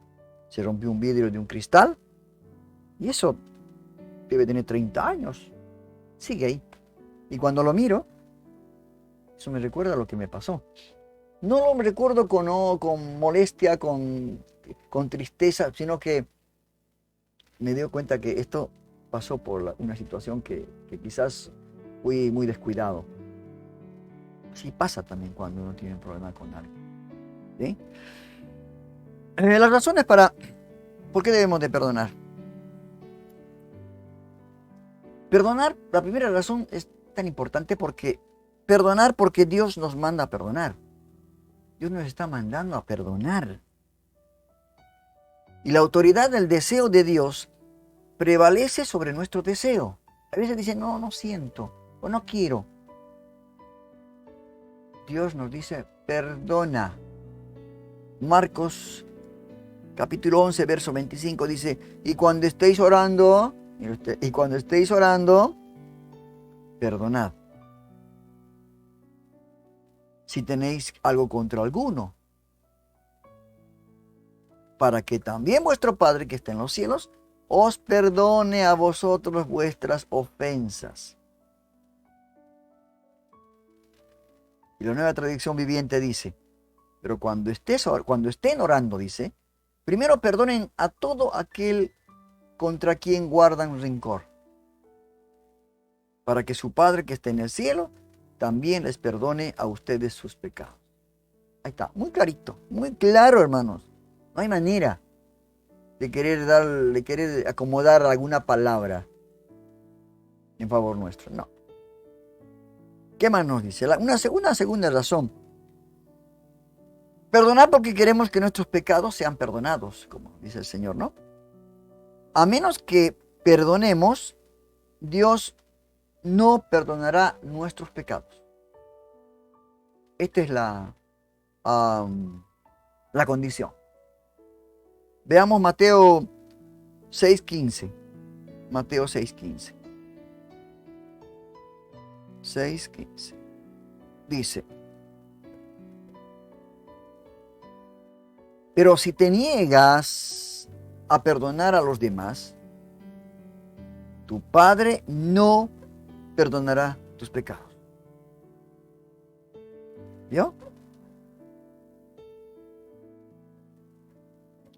se rompió un vidrio de un cristal. Y eso debe tener 30 años. Sigue ahí. Y cuando lo miro, eso me recuerda a lo que me pasó. No lo recuerdo con molestia, con tristeza, sino que me dio cuenta que esto pasó por una situación que quizás fui muy descuidado. Así pasa también cuando uno tiene un problema con alguien. ¿Sí? Las razones por qué debemos de perdonar. Perdonar, la primera razón es tan importante porque Dios nos manda a perdonar. Dios nos está mandando a perdonar. Y la autoridad del deseo de Dios prevalece sobre nuestro deseo. A veces dicen, no, no siento o no quiero. Dios nos dice, perdona. Marcos capítulo 11, verso 25 dice, y cuando estéis orando, perdonad. Si tenéis algo contra alguno, para que también vuestro Padre que está en los cielos os perdone a vosotros vuestras ofensas. Y la Nueva Traducción Viviente dice, pero cuando estén orando, dice, primero perdonen a todo aquel contra quien guardan rencor, para que su Padre que está en el cielo también les perdone a ustedes sus pecados. Ahí está, muy clarito, muy claro, hermanos. No hay manera de querer acomodar alguna palabra en favor nuestro, no. ¿Qué más nos dice? Una segunda razón. Perdonar porque queremos que nuestros pecados sean perdonados, como dice el Señor, ¿no? A menos que perdonemos, Dios no perdonará nuestros pecados. Esta es la condición. Veamos Mateo 6:15. Mateo 6:15. 6:15. Dice, pero si te niegas a perdonar a los demás, tu Padre no perdonará tus pecados. ¿Vio?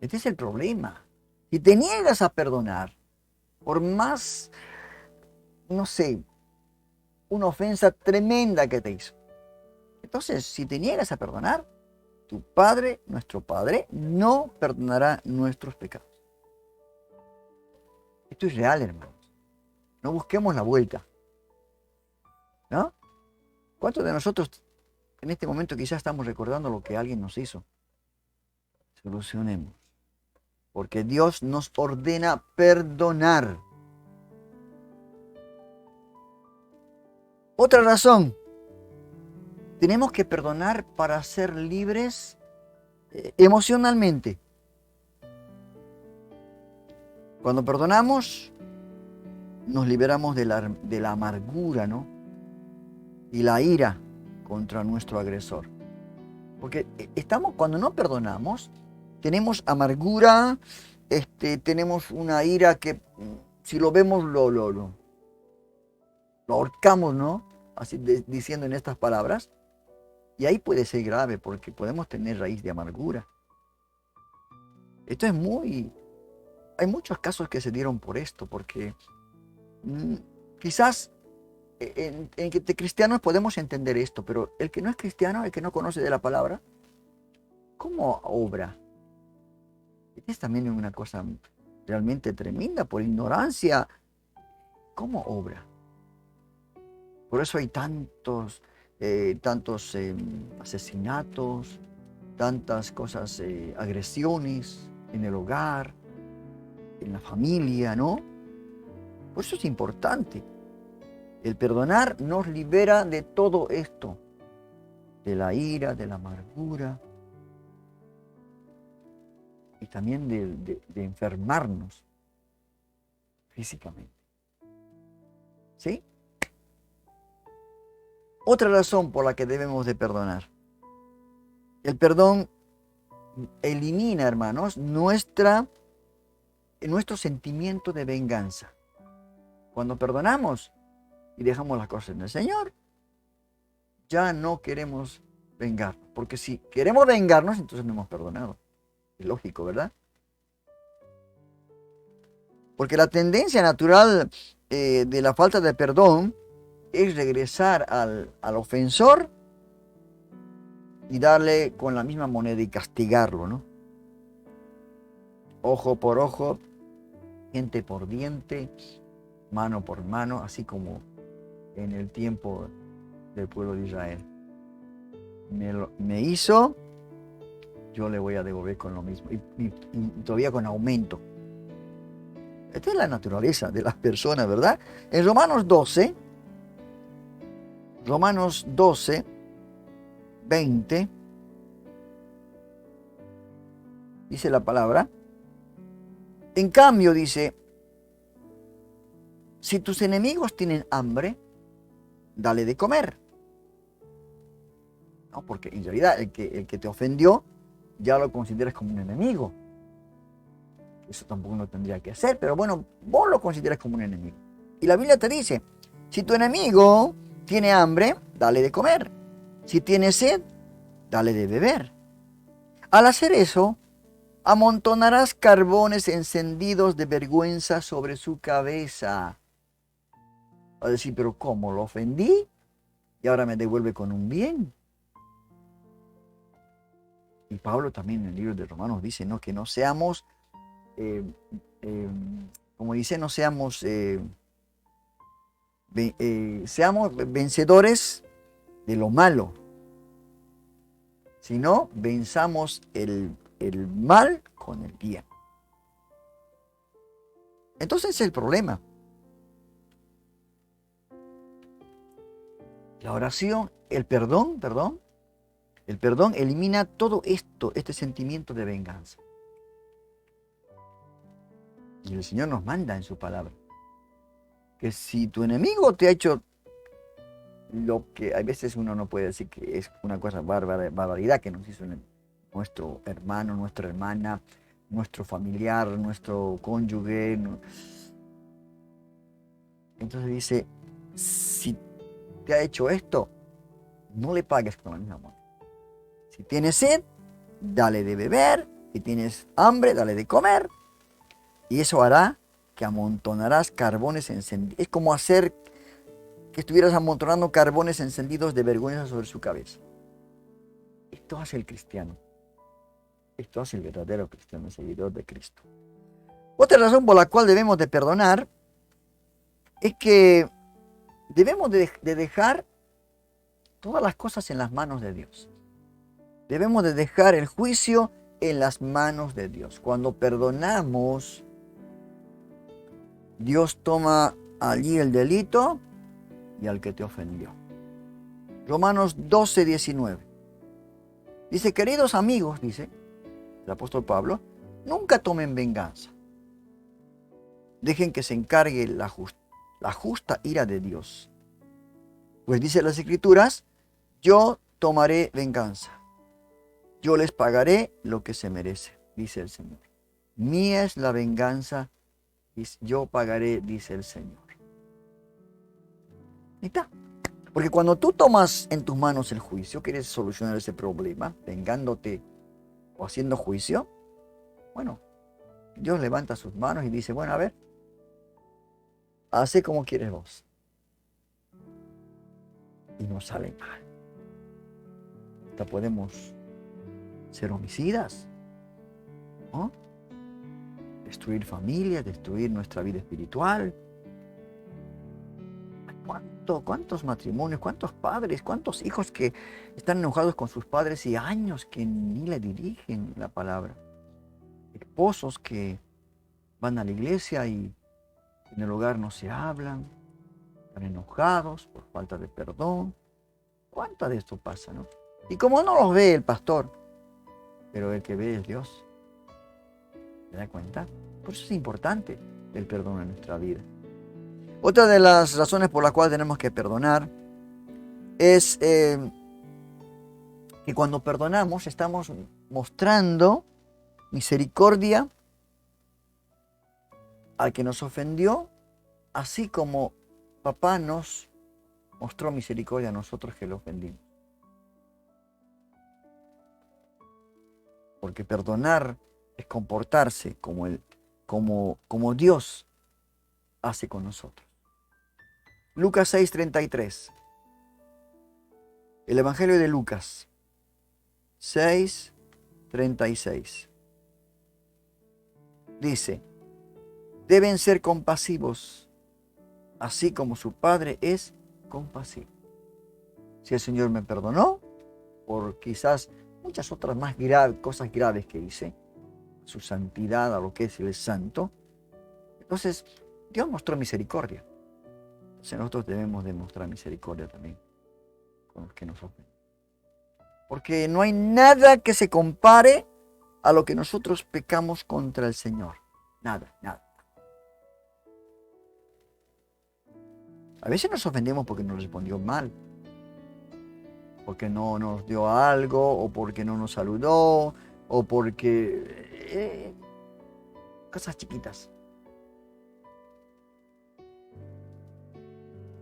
Este es el problema. Si te niegas a perdonar, por más, no sé, una ofensa tremenda que te hizo. Entonces, si te niegas a perdonar, tu Padre, nuestro Padre, no perdonará nuestros pecados. Esto es real, hermanos. No busquemos la vuelta. ¿No? ¿Cuántos de nosotros en este momento quizás estamos recordando lo que alguien nos hizo? Solucionemos. Porque Dios nos ordena perdonar. Otra razón. Tenemos que perdonar para ser libres emocionalmente. Cuando perdonamos, nos liberamos de la amargura, ¿no? Y la ira contra nuestro agresor. Porque cuando no perdonamos, tenemos amargura, tenemos una ira que si lo vemos lo ahorcamos, ¿no? Así diciendo en estas palabras. Y ahí puede ser grave porque podemos tener raíz de amargura. Esto es hay muchos casos que se dieron por esto, porque quizás entre cristianos podemos entender esto, pero el que no es cristiano, el que no conoce de la palabra, ¿cómo obra? Es también una cosa realmente tremenda, por ignorancia. ¿Cómo obra? Por eso hay tantos asesinatos, tantas cosas, agresiones en el hogar, en la familia, ¿no? Por eso es importante. El perdonar nos libera de todo esto, de la ira, de la amargura y también de enfermarnos físicamente. ¿Sí? Otra razón por la que debemos de perdonar. El perdón elimina, hermanos, nuestro sentimiento de venganza. Cuando perdonamos y dejamos las cosas en el Señor, ya no queremos vengarnos. Porque si queremos vengarnos, entonces no hemos perdonado. Es lógico, ¿verdad? Porque la tendencia natural de la falta de perdón es regresar al ofensor y darle con la misma moneda y castigarlo, ¿no? Ojo por ojo, diente por diente, mano por mano, así como en el tiempo del pueblo de Israel. Me hizo, yo le voy a devolver con lo mismo, y todavía con aumento. Esta es la naturaleza de las personas, ¿verdad? En Romanos 12, 20, dice la palabra. En cambio, dice, si tus enemigos tienen hambre, dale de comer. No, porque en realidad el que te ofendió ya lo consideras como un enemigo. Eso tampoco no tendría que hacer, pero bueno, vos lo consideras como un enemigo. Y la Biblia te dice, si tu enemigo tiene hambre, dale de comer. Si tiene sed, dale de beber. Al hacer eso, amontonarás carbones encendidos de vergüenza sobre su cabeza. Va a decir, pero ¿cómo? Lo ofendí y ahora me devuelve con un bien. Y Pablo también en el libro de Romanos dice, ¿no? Que no seamos, como dice, no seamos, seamos vencedores de lo malo, sino venzamos el mal con el bien. Entonces el problema. La oración, el perdón elimina todo esto, este sentimiento de venganza. Y el Señor nos manda en su palabra que si tu enemigo te ha hecho lo que a veces uno no puede decir que es una cosa barbaridad que nos hizo nuestro hermano, nuestra hermana, nuestro familiar, nuestro cónyuge. Entonces dice, si te ha hecho esto, no le pagues con la misma moneda. Si tienes sed, dale de beber. Si tienes hambre, dale de comer. Y eso hará que amontonarás carbones encendidos. Es como hacer que estuvieras amontonando carbones encendidos de vergüenza sobre su cabeza. Esto hace el cristiano. Esto hace el verdadero cristiano, el seguidor de Cristo. Otra razón por la cual debemos de perdonar es que debemos de dejar todas las cosas en las manos de Dios. Debemos de dejar el juicio en las manos de Dios. Cuando perdonamos, Dios toma allí el delito y al que te ofendió. Romanos 12, 19. Dice, queridos amigos, dice el apóstol Pablo, nunca tomen venganza. Dejen que se encargue la justa ira de Dios. Pues dice las Escrituras, yo tomaré venganza. Yo les pagaré lo que se merece, dice el Señor. Mía es la venganza, yo pagaré, dice el Señor. Ahí está. Porque cuando tú tomas en tus manos el juicio, quieres solucionar ese problema, vengándote o haciendo juicio, bueno, Dios levanta sus manos y dice, bueno, a ver, hace como quieres vos. Y no sale mal. Hasta podemos ser homicidas, ¿no? Destruir familias, destruir nuestra vida espiritual. ¿Cuántos matrimonios, cuántos padres, cuántos hijos que están enojados con sus padres y años que ni le dirigen la palabra? Esposos que van a la iglesia y en el hogar no se hablan, están enojados por falta de perdón. ¿Cuánto de esto pasa, no? Y como no los ve el pastor, pero el que ve es Dios, ¿se da cuenta? Por eso es importante el perdón en nuestra vida. Otra de las razones por las cuales tenemos que perdonar es que cuando perdonamos estamos mostrando misericordia al que nos ofendió, así como papá nos mostró misericordia a nosotros que lo ofendimos. Porque perdonar es comportarse como Dios hace con nosotros. Lucas 6:33. El Evangelio de Lucas 6:36. Dice, deben ser compasivos, así como su Padre es compasivo. Si el Señor me perdonó por quizás muchas otras más cosas graves que hice, su santidad, a lo que es el santo, Entonces, Dios mostró misericordia. Entonces nosotros debemos demostrar misericordia también con los que nos ofenden. Porque no hay nada que se compare a lo que nosotros pecamos contra el Señor. Nada, nada. A veces nos ofendemos porque nos respondió mal, porque no nos dio algo, o porque no nos saludó, o porque... cosas chiquitas.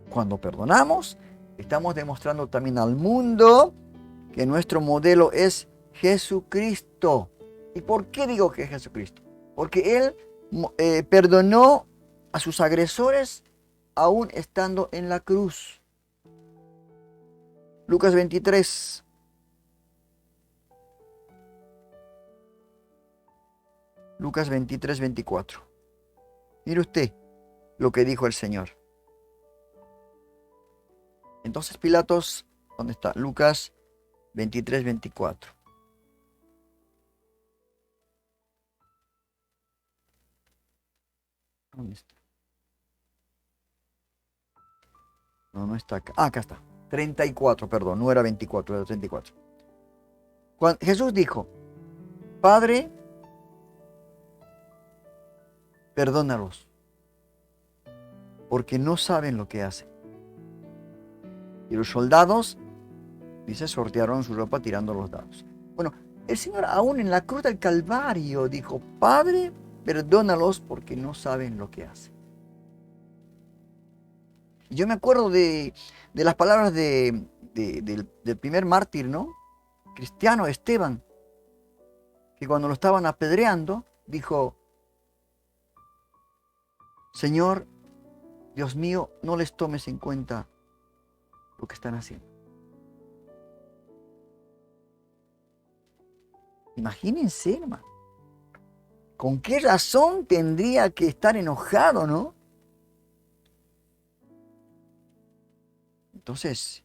Cuando perdonamos, estamos demostrando también al mundo que nuestro modelo es Jesucristo. ¿Y por qué digo que es Jesucristo? Porque Él perdonó a sus agresores aún estando en la cruz. Lucas 23. Lucas 23, 24. Mire usted lo que dijo el Señor. Entonces Pilatos, ¿dónde está? Lucas 23, 24. ¿Dónde está? No, no está acá. Ah, acá está. 34, perdón, no era 24, era 34. Jesús dijo, Padre, perdónalos, porque no saben lo que hacen. Y los soldados, dice, sortearon su ropa tirando los dados. Bueno, el Señor aún en la cruz del Calvario dijo, Padre, perdónalos porque no saben lo que hacen. Y yo me acuerdo de las palabras del primer mártir, ¿no? Cristiano, Esteban, que cuando lo estaban apedreando, dijo, Señor, Dios mío, no les tomes en cuenta lo que están haciendo. Imagínense, hermano. ¿Con qué razón tendría que estar enojado, no? Entonces,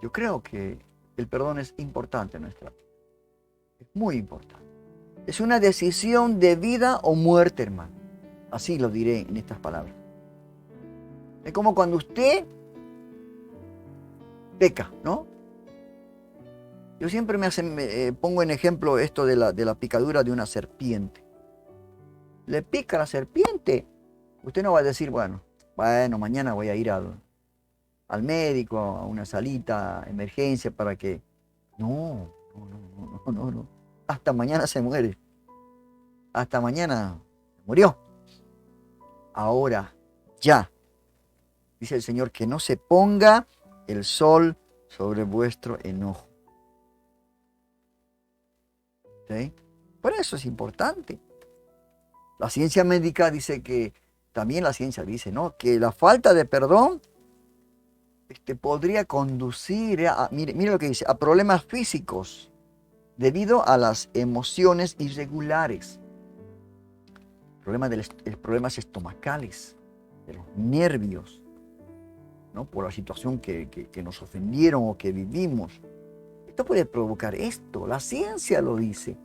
yo creo que el perdón es importante en nuestra vida. Es muy importante. Es una decisión de vida o muerte, hermano. Así lo diré en estas palabras. Es como cuando usted peca, ¿no? Yo siempre pongo en ejemplo esto de la picadura de una serpiente. Le pica la serpiente. Usted no va a decir, bueno, mañana voy a ir al médico, a una salita, emergencia, para que... No. Hasta mañana se muere. Hasta mañana murió. Ahora, ya. Dice el Señor, que no se ponga el sol sobre vuestro enojo. ¿Sí? Por eso es importante. La ciencia médica dice que, también la ciencia dice, ¿no?, que la falta de perdón podría conducir mire lo que dice, a problemas físicos debido a las emociones irregulares. Problemas estomacales, de los nervios, ¿no?, por la situación que nos ofendieron o que vivimos. Esto puede provocar esto, la ciencia lo dice.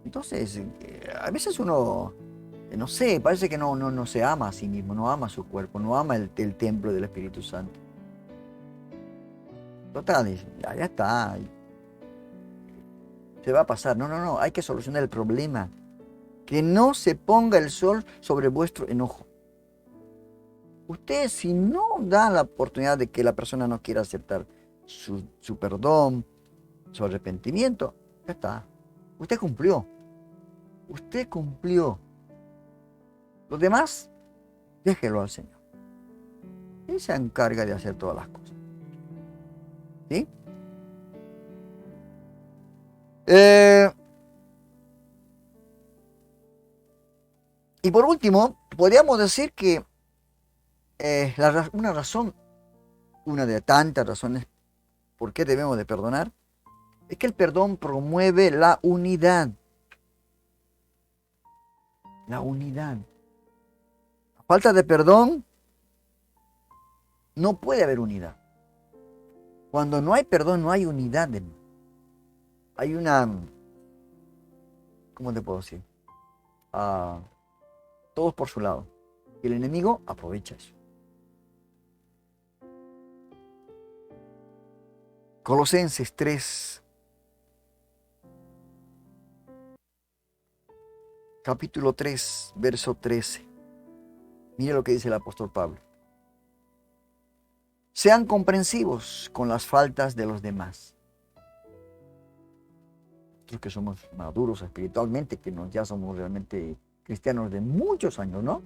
Entonces, a veces uno, no sé, parece que no se ama a sí mismo, no ama su cuerpo, no ama el templo del Espíritu Santo. Total, ya está. Se va a pasar. No, hay que solucionar el problema. Que no se ponga el sol sobre vuestro enojo. Usted, si no da la oportunidad de que la persona no quiera aceptar su perdón, su arrepentimiento, ya está. Usted cumplió. Usted cumplió. Los demás, déjelo al Señor. Él se encarga de hacer todas las cosas. ¿Sí? Y por último, podríamos decir que una de tantas razones por qué debemos de perdonar, es que el perdón promueve la unidad. La unidad. A falta de perdón, no puede haber unidad. Cuando no hay perdón, no hay unidad. Hay una, ¿cómo te puedo decir? Todos por su lado. Y el enemigo aprovecha eso. Colosenses 3, capítulo 3, verso 13. Mire lo que dice el apóstol Pablo. Sean comprensivos con las faltas de los demás. Nosotros que somos maduros espiritualmente, que ya somos realmente cristianos de muchos años, ¿no?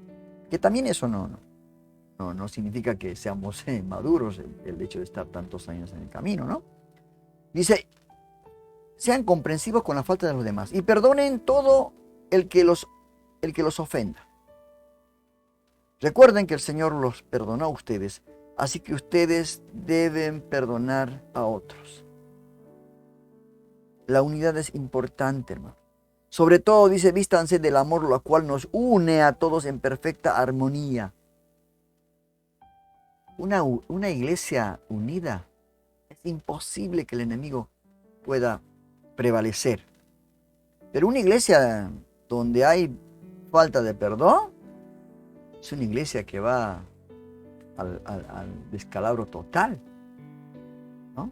Que también eso no significa que seamos maduros, el hecho de estar tantos años en el camino, ¿no? Dice, sean comprensivos con la falta de los demás y perdonen todo el que los ofenda. Recuerden que el Señor los perdonó a ustedes, así que ustedes deben perdonar a otros. La unidad es importante, hermano. Sobre todo, dice, vístanse del amor, lo cual nos une a todos en perfecta armonía. Una iglesia unida, es imposible que el enemigo pueda prevalecer. Pero una iglesia donde hay falta de perdón, es una iglesia que va al descalabro total, ¿no?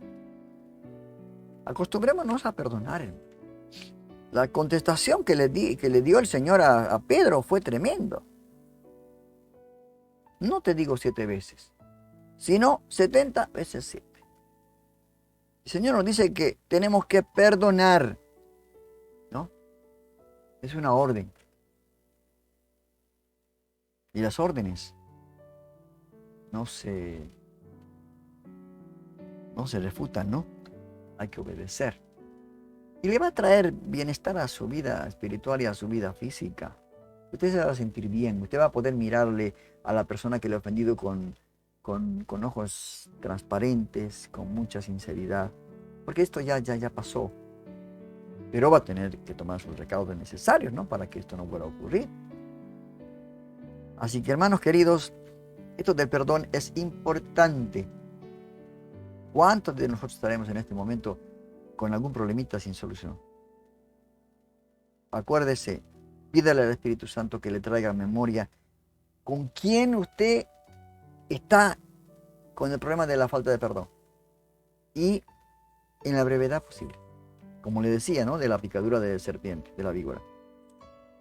Acostumbrémonos a perdonar, hermano. La contestación que le dio el Señor a Pedro fue tremendo. No te digo 7 veces, sino 70 veces 7. El Señor nos dice que tenemos que perdonar, ¿no? Es una orden. Y las órdenes no se refutan, ¿no? Hay que obedecer. Y le va a traer bienestar a su vida espiritual y a su vida física. Usted se va a sentir bien. Usted va a poder mirarle a la persona que le ha ofendido con ojos transparentes, con mucha sinceridad. Porque esto ya pasó. Pero va a tener que tomar sus recaudos necesarios, ¿no? Para que esto no vuelva a ocurrir. Así que, hermanos queridos, esto del perdón es importante. ¿Cuántos de nosotros estaremos en este momento con algún problemita sin solución? Acuérdese, pídale al Espíritu Santo que le traiga memoria con quién usted está con el problema de la falta de perdón. Y en la brevedad posible. Como le decía, ¿no? De la picadura de serpiente, de la víbora.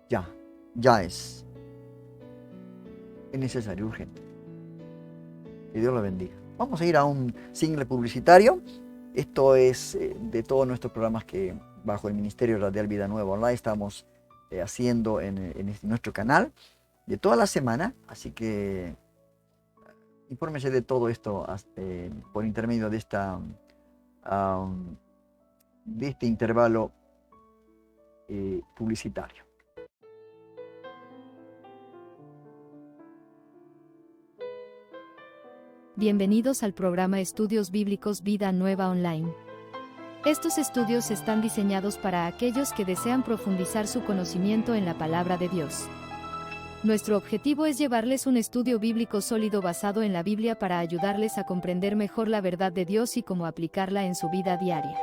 Ya es necesario, urgente. Que Dios lo bendiga. Vamos a ir a un single publicitario. Esto es de todos nuestros programas que bajo el Ministerio Radial Vida Nueva Online estamos haciendo en nuestro canal de toda la semana. Así que infórmese de todo esto por intermedio de este intervalo publicitario. Bienvenidos al programa Estudios Bíblicos Vida Nueva Online. Estos estudios están diseñados para aquellos que desean profundizar su conocimiento en la palabra de Dios. Nuestro objetivo es llevarles un estudio bíblico sólido basado en la Biblia para ayudarles a comprender mejor la verdad de Dios y cómo aplicarla en su vida diaria.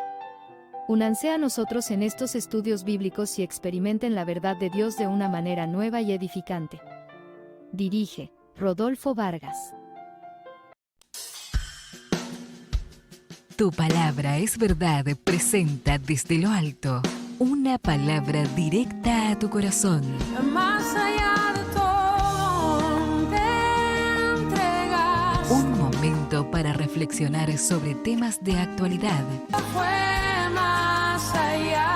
Únanse a nosotros en estos estudios bíblicos y experimenten la verdad de Dios de una manera nueva y edificante. Dirige Rodolfo Vargas. Tu palabra es verdad presenta desde lo alto una palabra directa a tu corazón. Más allá de todo, te entregas. Un momento para reflexionar sobre temas de actualidad. Fue más allá.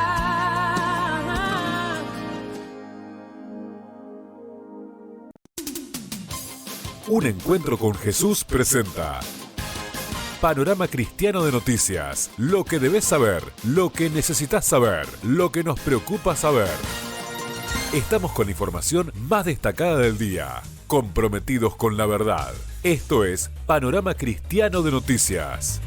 Un encuentro con Jesús presenta Panorama Cristiano de Noticias. Lo que debes saber, lo que necesitas saber, lo que nos preocupa saber. Estamos con la información más destacada del día, comprometidos con la verdad. Esto es Panorama Cristiano de Noticias.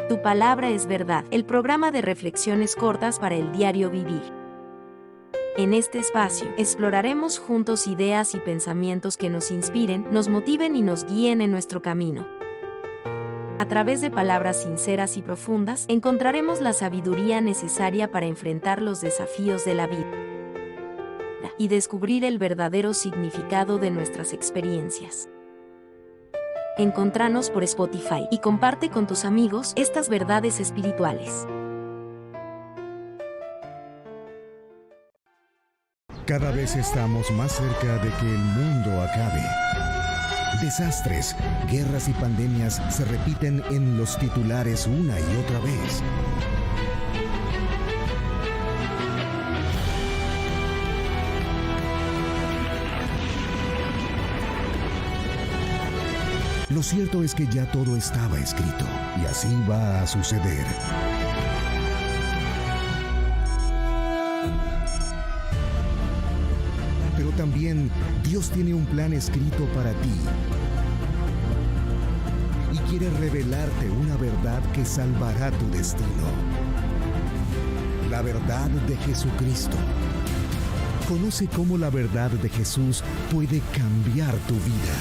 Tu palabra es verdad, el programa de reflexiones cortas para el diario vivir. En este espacio, exploraremos juntos ideas y pensamientos que nos inspiren, nos motiven y nos guíen en nuestro camino. A través de palabras sinceras y profundas, encontraremos la sabiduría necesaria para enfrentar los desafíos de la vida y descubrir el verdadero significado de nuestras experiencias. Encontranos por Spotify y comparte con tus amigos estas verdades espirituales. Cada vez estamos más cerca de que el mundo acabe. Desastres, guerras y pandemias se repiten en los titulares una y otra vez. Lo cierto es que ya todo estaba escrito y así va a suceder. Pero también Dios tiene un plan escrito para ti y quiere revelarte una verdad que salvará tu destino. La verdad de Jesucristo. Conoce cómo la verdad de Jesús puede cambiar tu vida.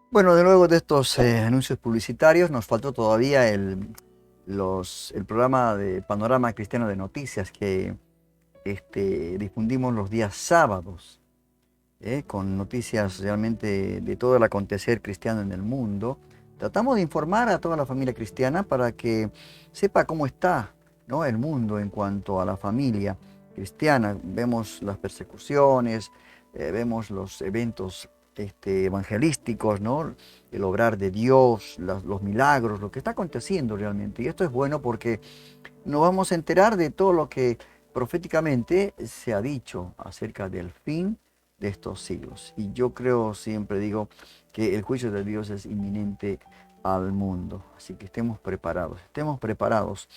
Bueno, de luego de estos anuncios publicitarios, nos faltó todavía el programa de Panorama Cristiano de Noticias que difundimos los días sábados, con noticias realmente de todo el acontecer cristiano en el mundo. Tratamos de informar a toda la familia cristiana para que sepa cómo está, ¿no?, el mundo en cuanto a la familia cristiana. Vemos las persecuciones, vemos los eventos evangelísticos, ¿no?, el obrar de Dios, los milagros, lo que está aconteciendo realmente. Y esto es bueno porque nos vamos a enterar de todo lo que proféticamente se ha dicho acerca del fin de estos siglos. Y yo creo, siempre digo, que el juicio de Dios es inminente al mundo. Así que estemos preparados, estemos preparados.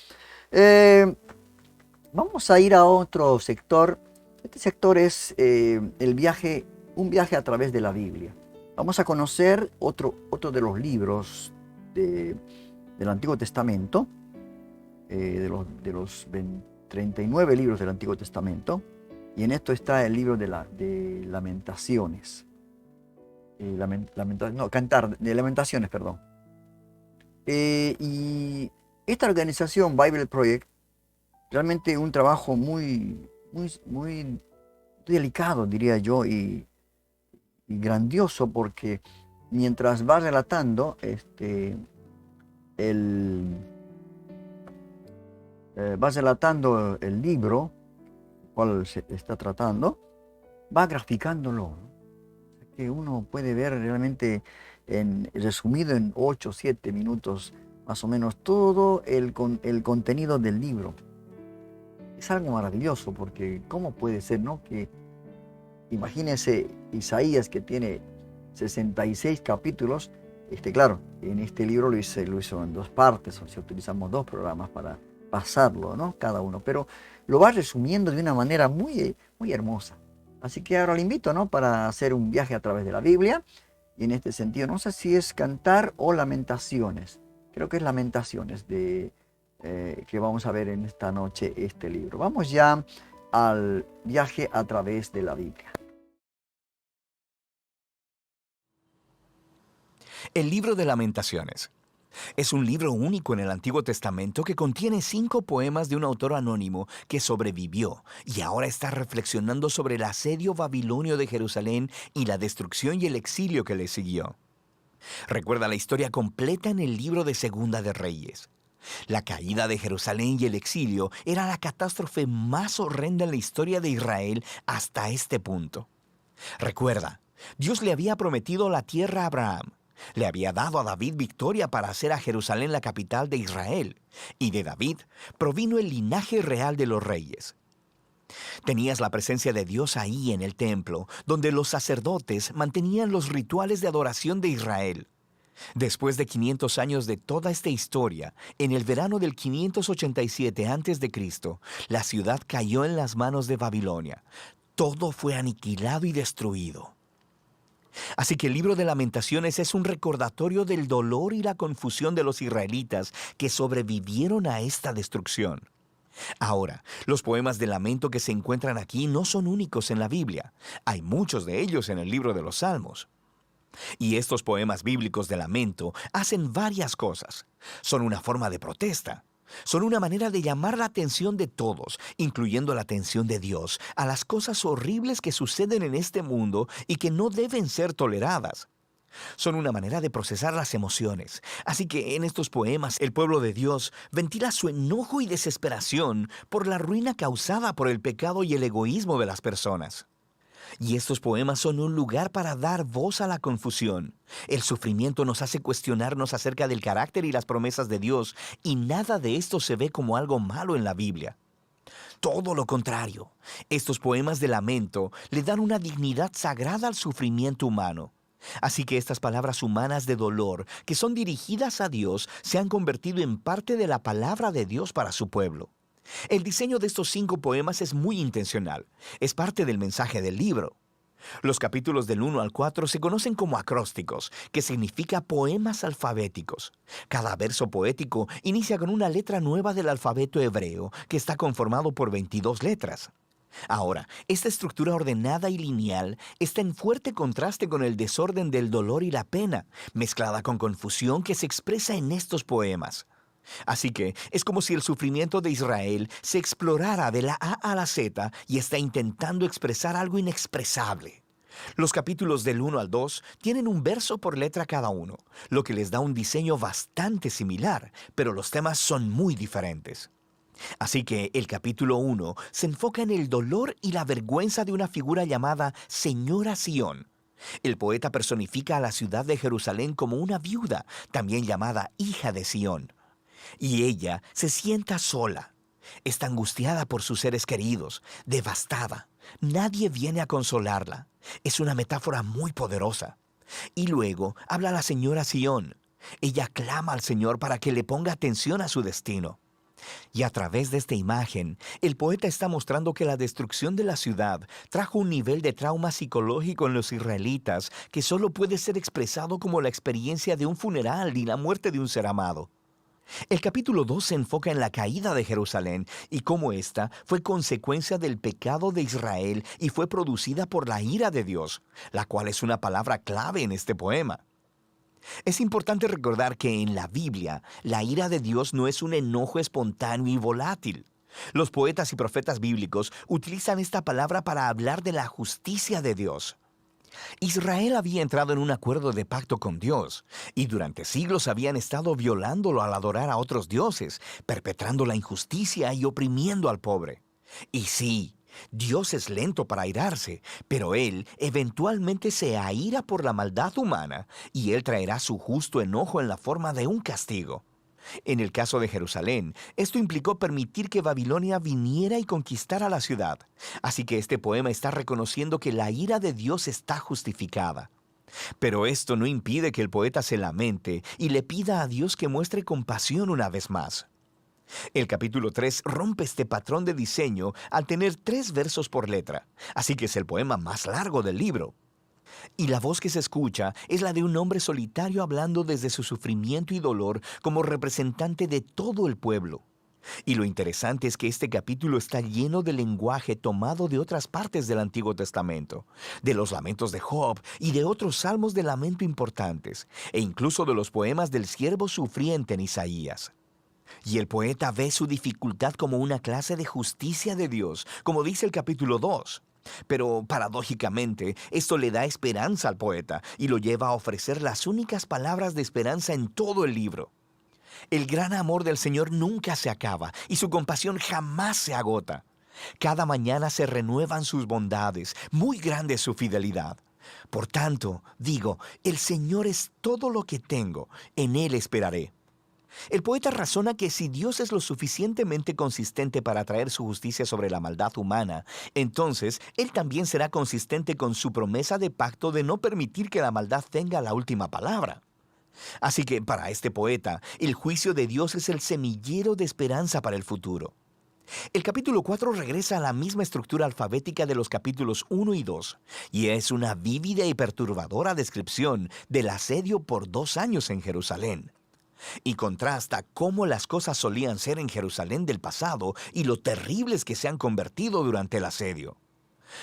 Vamos a ir a otro sector. Este sector es un viaje a través de la Biblia. Vamos a conocer otro de los libros del Antiguo Testamento, de los 39 libros del Antiguo Testamento, y en esto está el libro de Lamentaciones. Lamentaciones, perdón. Y esta organización, Bible Project, realmente un trabajo muy delicado, diría yo, y grandioso, porque mientras va relatando el libro cual se está tratando, va graficándolo, ¿no? Que uno puede ver realmente resumido en 8 o 7 minutos más o menos todo el contenido del libro. Es algo maravilloso, porque ¿cómo puede ser, no?, que imagínense Isaías, que tiene 66 capítulos. Claro, en este libro lo hizo en 2 partes, o sea, utilizamos 2 programas para pasarlo, ¿no?, cada uno, pero lo va resumiendo de una manera muy hermosa. Así que ahora le invito, ¿no?, para hacer un viaje a través de la Biblia, y en este sentido, no sé si es Cantar o Lamentaciones. Creo que es Lamentaciones que vamos a ver en esta noche este libro. Vamos ya al viaje a través de la Biblia. El libro de Lamentaciones es un libro único en el Antiguo Testamento que contiene 5 poemas de un autor anónimo que sobrevivió y ahora está reflexionando sobre el asedio babilonio de Jerusalén y la destrucción y el exilio que le siguió. Recuerda la historia completa en el libro de Segunda de Reyes. La caída de Jerusalén y el exilio era la catástrofe más horrenda en la historia de Israel hasta este punto. Recuerda, Dios le había prometido la tierra a Abraham. Le había dado a David victoria para hacer a Jerusalén la capital de Israel, y de David provino el linaje real de los reyes. Tenías la presencia de Dios ahí en el templo, donde los sacerdotes mantenían los rituales de adoración de Israel. Después de 500 años de toda esta historia, en el verano del 587 a.C., la ciudad cayó en las manos de Babilonia. Todo fue aniquilado y destruido. Así que el libro de Lamentaciones es un recordatorio del dolor y la confusión de los israelitas que sobrevivieron a esta destrucción. Ahora, los poemas de lamento que se encuentran aquí no son únicos en la Biblia. Hay muchos de ellos en el libro de los Salmos. Y estos poemas bíblicos de lamento hacen varias cosas. Son una forma de protesta. Son una manera de llamar la atención de todos, incluyendo la atención de Dios, a las cosas horribles que suceden en este mundo y que no deben ser toleradas. Son una manera de procesar las emociones. Así que en estos poemas el pueblo de Dios ventila su enojo y desesperación por la ruina causada por el pecado y el egoísmo de las personas. Y estos poemas son un lugar para dar voz a la confusión. El sufrimiento nos hace cuestionarnos acerca del carácter y las promesas de Dios, y nada de esto se ve como algo malo en la Biblia. Todo lo contrario, estos poemas de lamento le dan una dignidad sagrada al sufrimiento humano. Así que estas palabras humanas de dolor, que son dirigidas a Dios, se han convertido en parte de la palabra de Dios para su pueblo. El diseño de estos 5 poemas es muy intencional. Es parte del mensaje del libro. Los capítulos del 1 al 4 se conocen como acrósticos, que significa poemas alfabéticos. Cada verso poético inicia con una letra nueva del alfabeto hebreo, que está conformado por 22 letras. Ahora, esta estructura ordenada y lineal está en fuerte contraste con el desorden del dolor y la pena, mezclada con confusión que se expresa en estos poemas. Así que es como si el sufrimiento de Israel se explorara de la A a la Z y está intentando expresar algo inexpresable. Los capítulos del 1 al 2 tienen un verso por letra cada uno, lo que les da un diseño bastante similar, pero los temas son muy diferentes. Así que el capítulo 1 se enfoca en el dolor y la vergüenza de una figura llamada Señora Sión. El poeta personifica a la ciudad de Jerusalén como una viuda, también llamada hija de Sión. Y ella se sienta sola. Está angustiada por sus seres queridos, devastada. Nadie viene a consolarla. Es una metáfora muy poderosa. Y luego habla la señora Sión. Ella clama al Señor para que le ponga atención a su destino. Y a través de esta imagen, el poeta está mostrando que la destrucción de la ciudad trajo un nivel de trauma psicológico en los israelitas que solo puede ser expresado como la experiencia de un funeral y la muerte de un ser amado. El capítulo 2 se enfoca en la caída de Jerusalén y cómo ésta fue consecuencia del pecado de Israel y fue producida por la ira de Dios, la cual es una palabra clave en este poema. Es importante recordar que en la Biblia, la ira de Dios no es un enojo espontáneo y volátil. Los poetas y profetas bíblicos utilizan esta palabra para hablar de la justicia de Dios. Israel había entrado en un acuerdo de pacto con Dios, y durante siglos habían estado violándolo al adorar a otros dioses, perpetrando la injusticia y oprimiendo al pobre. Y sí, Dios es lento para airarse, pero Él eventualmente se aira por la maldad humana, y Él traerá su justo enojo en la forma de un castigo. En el caso de Jerusalén, esto implicó permitir que Babilonia viniera y conquistara la ciudad. Así que este poema está reconociendo que la ira de Dios está justificada. Pero esto no impide que el poeta se lamente y le pida a Dios que muestre compasión una vez más. El capítulo 3 rompe este patrón de diseño al tener 3 versos por letra, así que es el poema más largo del libro. Y la voz que se escucha es la de un hombre solitario hablando desde su sufrimiento y dolor como representante de todo el pueblo. Y lo interesante es que este capítulo está lleno de lenguaje tomado de otras partes del Antiguo Testamento, de los lamentos de Job y de otros salmos de lamento importantes, e incluso de los poemas del siervo sufriente en Isaías. Y el poeta ve su dificultad como una clase de justicia de Dios, como dice el capítulo 2. Pero, paradójicamente, esto le da esperanza al poeta y lo lleva a ofrecer las únicas palabras de esperanza en todo el libro. El gran amor del Señor nunca se acaba y su compasión jamás se agota. Cada mañana se renuevan sus bondades, muy grande es su fidelidad. Por tanto, digo, el Señor es todo lo que tengo, en Él esperaré. El poeta razona que si Dios es lo suficientemente consistente para traer su justicia sobre la maldad humana, entonces Él también será consistente con su promesa de pacto de no permitir que la maldad tenga la última palabra. Así que para este poeta, el juicio de Dios es el semillero de esperanza para el futuro. El capítulo 4 regresa a la misma estructura alfabética de los capítulos 1 y 2, y es una vívida y perturbadora descripción del asedio por 2 años en Jerusalén. y contrasta cómo las cosas solían ser en Jerusalén del pasado y lo terribles que se han convertido durante el asedio.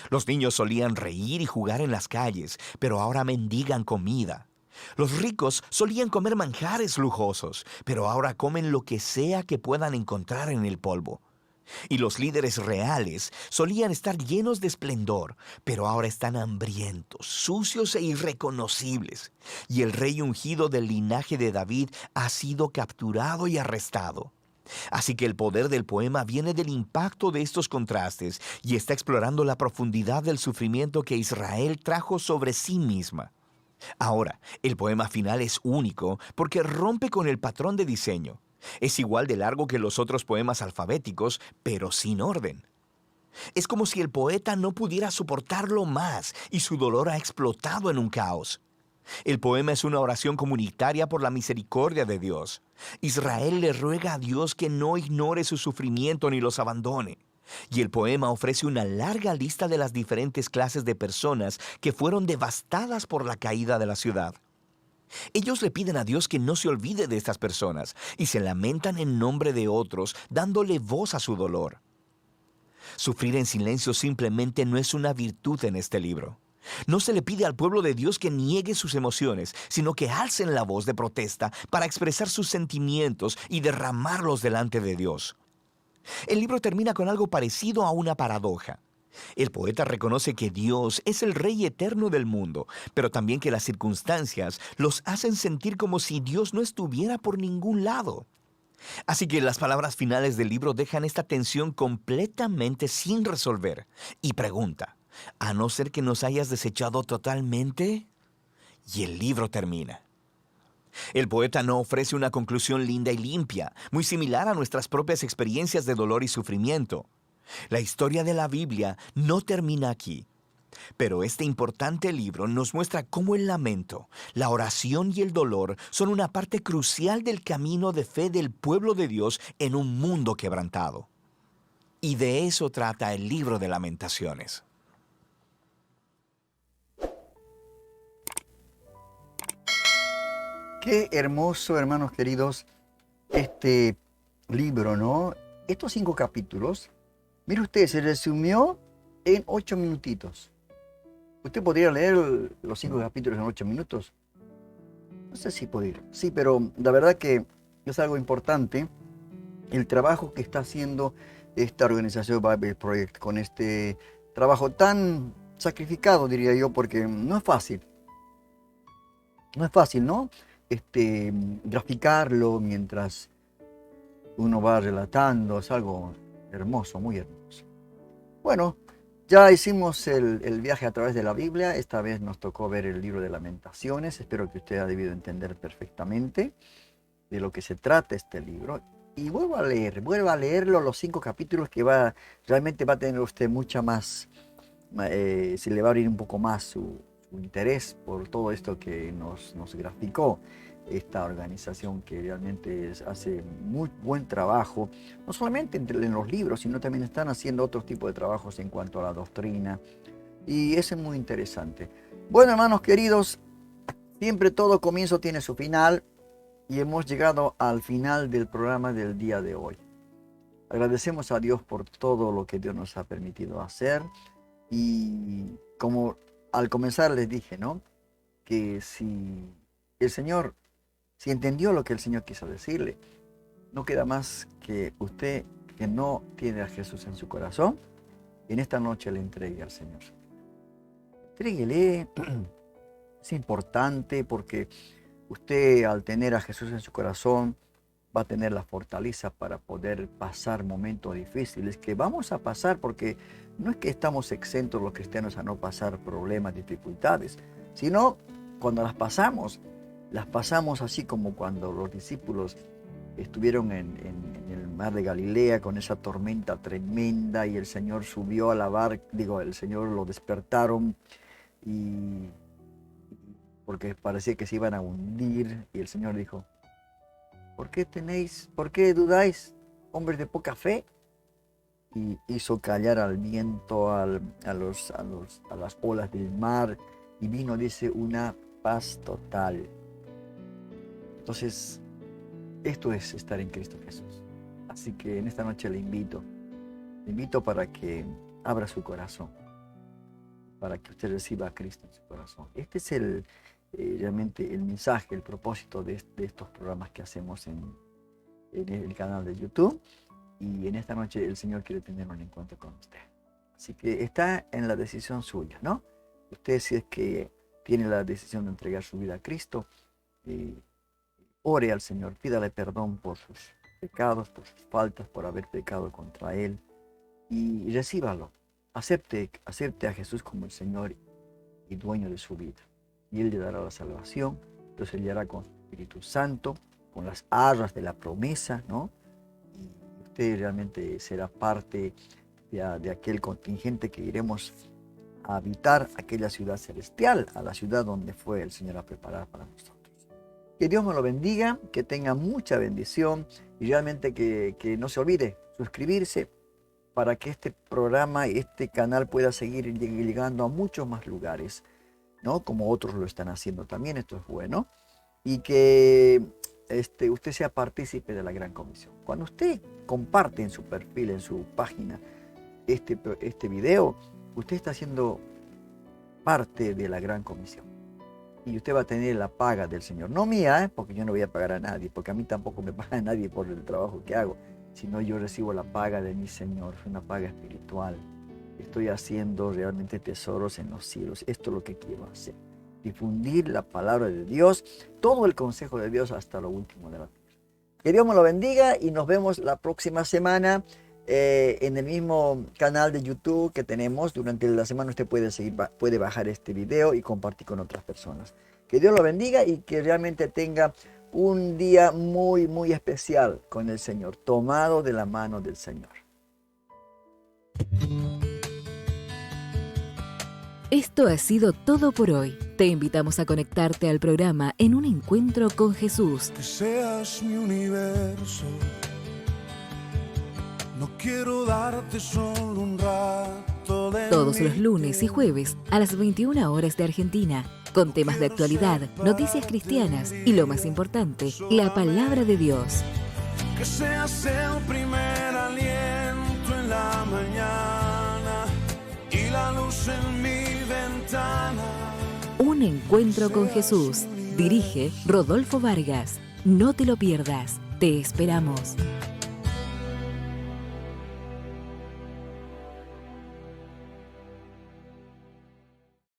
Los niños solían reír y jugar en las calles, pero ahora mendigan comida. Los ricos solían comer manjares lujosos, pero ahora comen lo que sea que puedan encontrar en el polvo. Y los líderes reales solían estar llenos de esplendor, pero ahora están hambrientos, sucios e irreconocibles. Y el rey ungido del linaje de David ha sido capturado y arrestado. Así que el poder del poema viene del impacto de estos contrastes y está explorando la profundidad del sufrimiento que Israel trajo sobre sí misma. Ahora, el poema final es único porque rompe con el patrón de diseño. Es igual de largo que los otros poemas alfabéticos, pero sin orden. Es como si el poeta no pudiera soportarlo más y su dolor ha explotado en un caos. El poema es una oración comunitaria por la misericordia de Dios. Israel le ruega a Dios que no ignore su sufrimiento ni los abandone. Y el poema ofrece una larga lista de las diferentes clases de personas que fueron devastadas por la caída de la ciudad. Ellos le piden a Dios que no se olvide de estas personas y se lamentan en nombre de otros, dándole voz a su dolor. Sufrir en silencio simplemente no es una virtud en este libro. No se le pide al pueblo de Dios que niegue sus emociones, sino que alcen la voz de protesta para expresar sus sentimientos y derramarlos delante de Dios. El libro termina con algo parecido a una paradoja. El poeta reconoce que Dios es el Rey eterno del mundo, pero también que las circunstancias los hacen sentir como si Dios no estuviera por ningún lado. Así que las palabras finales del libro dejan esta tensión completamente sin resolver y pregunta, ¿a no ser que nos hayas desechado totalmente? Y el libro termina. El poeta no ofrece una conclusión linda y limpia, muy similar a nuestras propias experiencias de dolor y sufrimiento. La historia de la Biblia no termina aquí, pero este importante libro nos muestra cómo el lamento, la oración y el dolor son una parte crucial del camino de fe del pueblo de Dios en un mundo quebrantado. Y de eso trata el libro de Lamentaciones. Qué hermoso, hermanos queridos, este libro, ¿no? Estos 5 capítulos, mire usted, se resumió en 8 minutitos. ¿Usted podría leer los 5 capítulos en 8 minutos? No sé si podría. Sí, pero la verdad que es algo importante el trabajo que está haciendo esta organización Bible Project con este trabajo tan sacrificado, diría yo, porque no es fácil. No es fácil, ¿no? Graficarlo mientras uno va relatando, es algo hermoso, muy hermoso. Bueno, ya hicimos el viaje a través de la Biblia, esta vez nos tocó ver el libro de Lamentaciones, espero que usted haya debido entender perfectamente de lo que se trata este libro. Y vuelva a leerlo, los 5 capítulos que realmente va a tener usted mucha más, se le va a abrir un poco más su interés por todo esto que nos graficó esta organización que realmente hace muy buen trabajo, no solamente en los libros, sino también están haciendo otros tipos de trabajos en cuanto a la doctrina, y eso es muy interesante. Bueno, hermanos queridos, siempre todo comienzo tiene su final, y hemos llegado al final del programa del día de hoy. Agradecemos a Dios por todo lo que Dios nos ha permitido hacer, y como al comenzar les dije, ¿no? Que si entendió lo que el Señor quiso decirle, no queda más que usted que no tiene a Jesús en su corazón, en esta noche le entregue al Señor. Entréguele, es importante porque usted al tener a Jesús en su corazón va a tener la fortaleza para poder pasar momentos difíciles que vamos a pasar, porque no es que estamos exentos los cristianos a no pasar problemas, dificultades, sino cuando las pasamos así como cuando los discípulos estuvieron en el mar de Galilea con esa tormenta tremenda y el Señor subió a la barca, el Señor lo despertaron y porque parecía que se iban a hundir y el Señor dijo, ¿por qué dudáis, hombres de poca fe? Y hizo callar al viento, a las olas del mar, y vino, dice, una paz total. Entonces, Esto es estar en Cristo Jesús. Así que en esta noche le invito para que abra su corazón, para que usted reciba a Cristo en su corazón. Este es realmente el mensaje, el propósito de estos programas que hacemos en el canal de YouTube. Y en esta noche el Señor quiere tener un encuentro con usted. Así que está en la decisión suya, ¿no? Usted, si es que tiene la decisión de entregar su vida a Cristo, ore al Señor, pídale perdón por sus pecados, por sus faltas, por haber pecado contra Él, y recíbalo. Acepte a Jesús como el Señor y dueño de su vida. Y Él le dará la salvación. Entonces Él le hará con su Espíritu Santo, con las arras de la promesa, ¿no? Y usted realmente será parte de aquel contingente que iremos a habitar aquella ciudad celestial, a la ciudad donde fue el Señor a preparar para nosotros. Que Dios me lo bendiga, que tenga mucha bendición y realmente que no se olvide suscribirse para que este programa y este canal pueda seguir llegando a muchos más lugares, ¿no? Como otros lo están haciendo también, esto es bueno. Y que usted sea partícipe de la Gran Comisión. Cuando usted comparte en su perfil, en su página, este video, usted está haciendo parte de la Gran Comisión. Y usted va a tener la paga del Señor. No mía, porque yo no voy a pagar a nadie, porque a mí tampoco me paga nadie por el trabajo que hago, sino yo recibo la paga de mi Señor, es una paga espiritual. Estoy haciendo realmente tesoros en los cielos. Esto es lo que quiero hacer. Difundir la palabra de Dios, todo el consejo de Dios hasta lo último de la tierra. Que Dios me lo bendiga y nos vemos la próxima semana en el mismo canal de YouTube que tenemos. Durante la semana usted puede bajar este video y compartir con otras personas. Que Dios lo bendiga y que realmente tenga un día muy, muy especial con el Señor, tomado de la mano del Señor. Esto ha sido todo por hoy. Te invitamos a conectarte al programa En un Encuentro con Jesús. Que seas mi universo. No quiero darte solo un rato de Todos los lunes y jueves a las 21 horas de Argentina, con temas de actualidad, noticias cristianas y lo más importante, la palabra de Dios. Que seas el primer aliento en la mañana y la luz en mi ventana. Un Encuentro con Jesús. Dirige Rodolfo Vargas. No te lo pierdas. Te esperamos.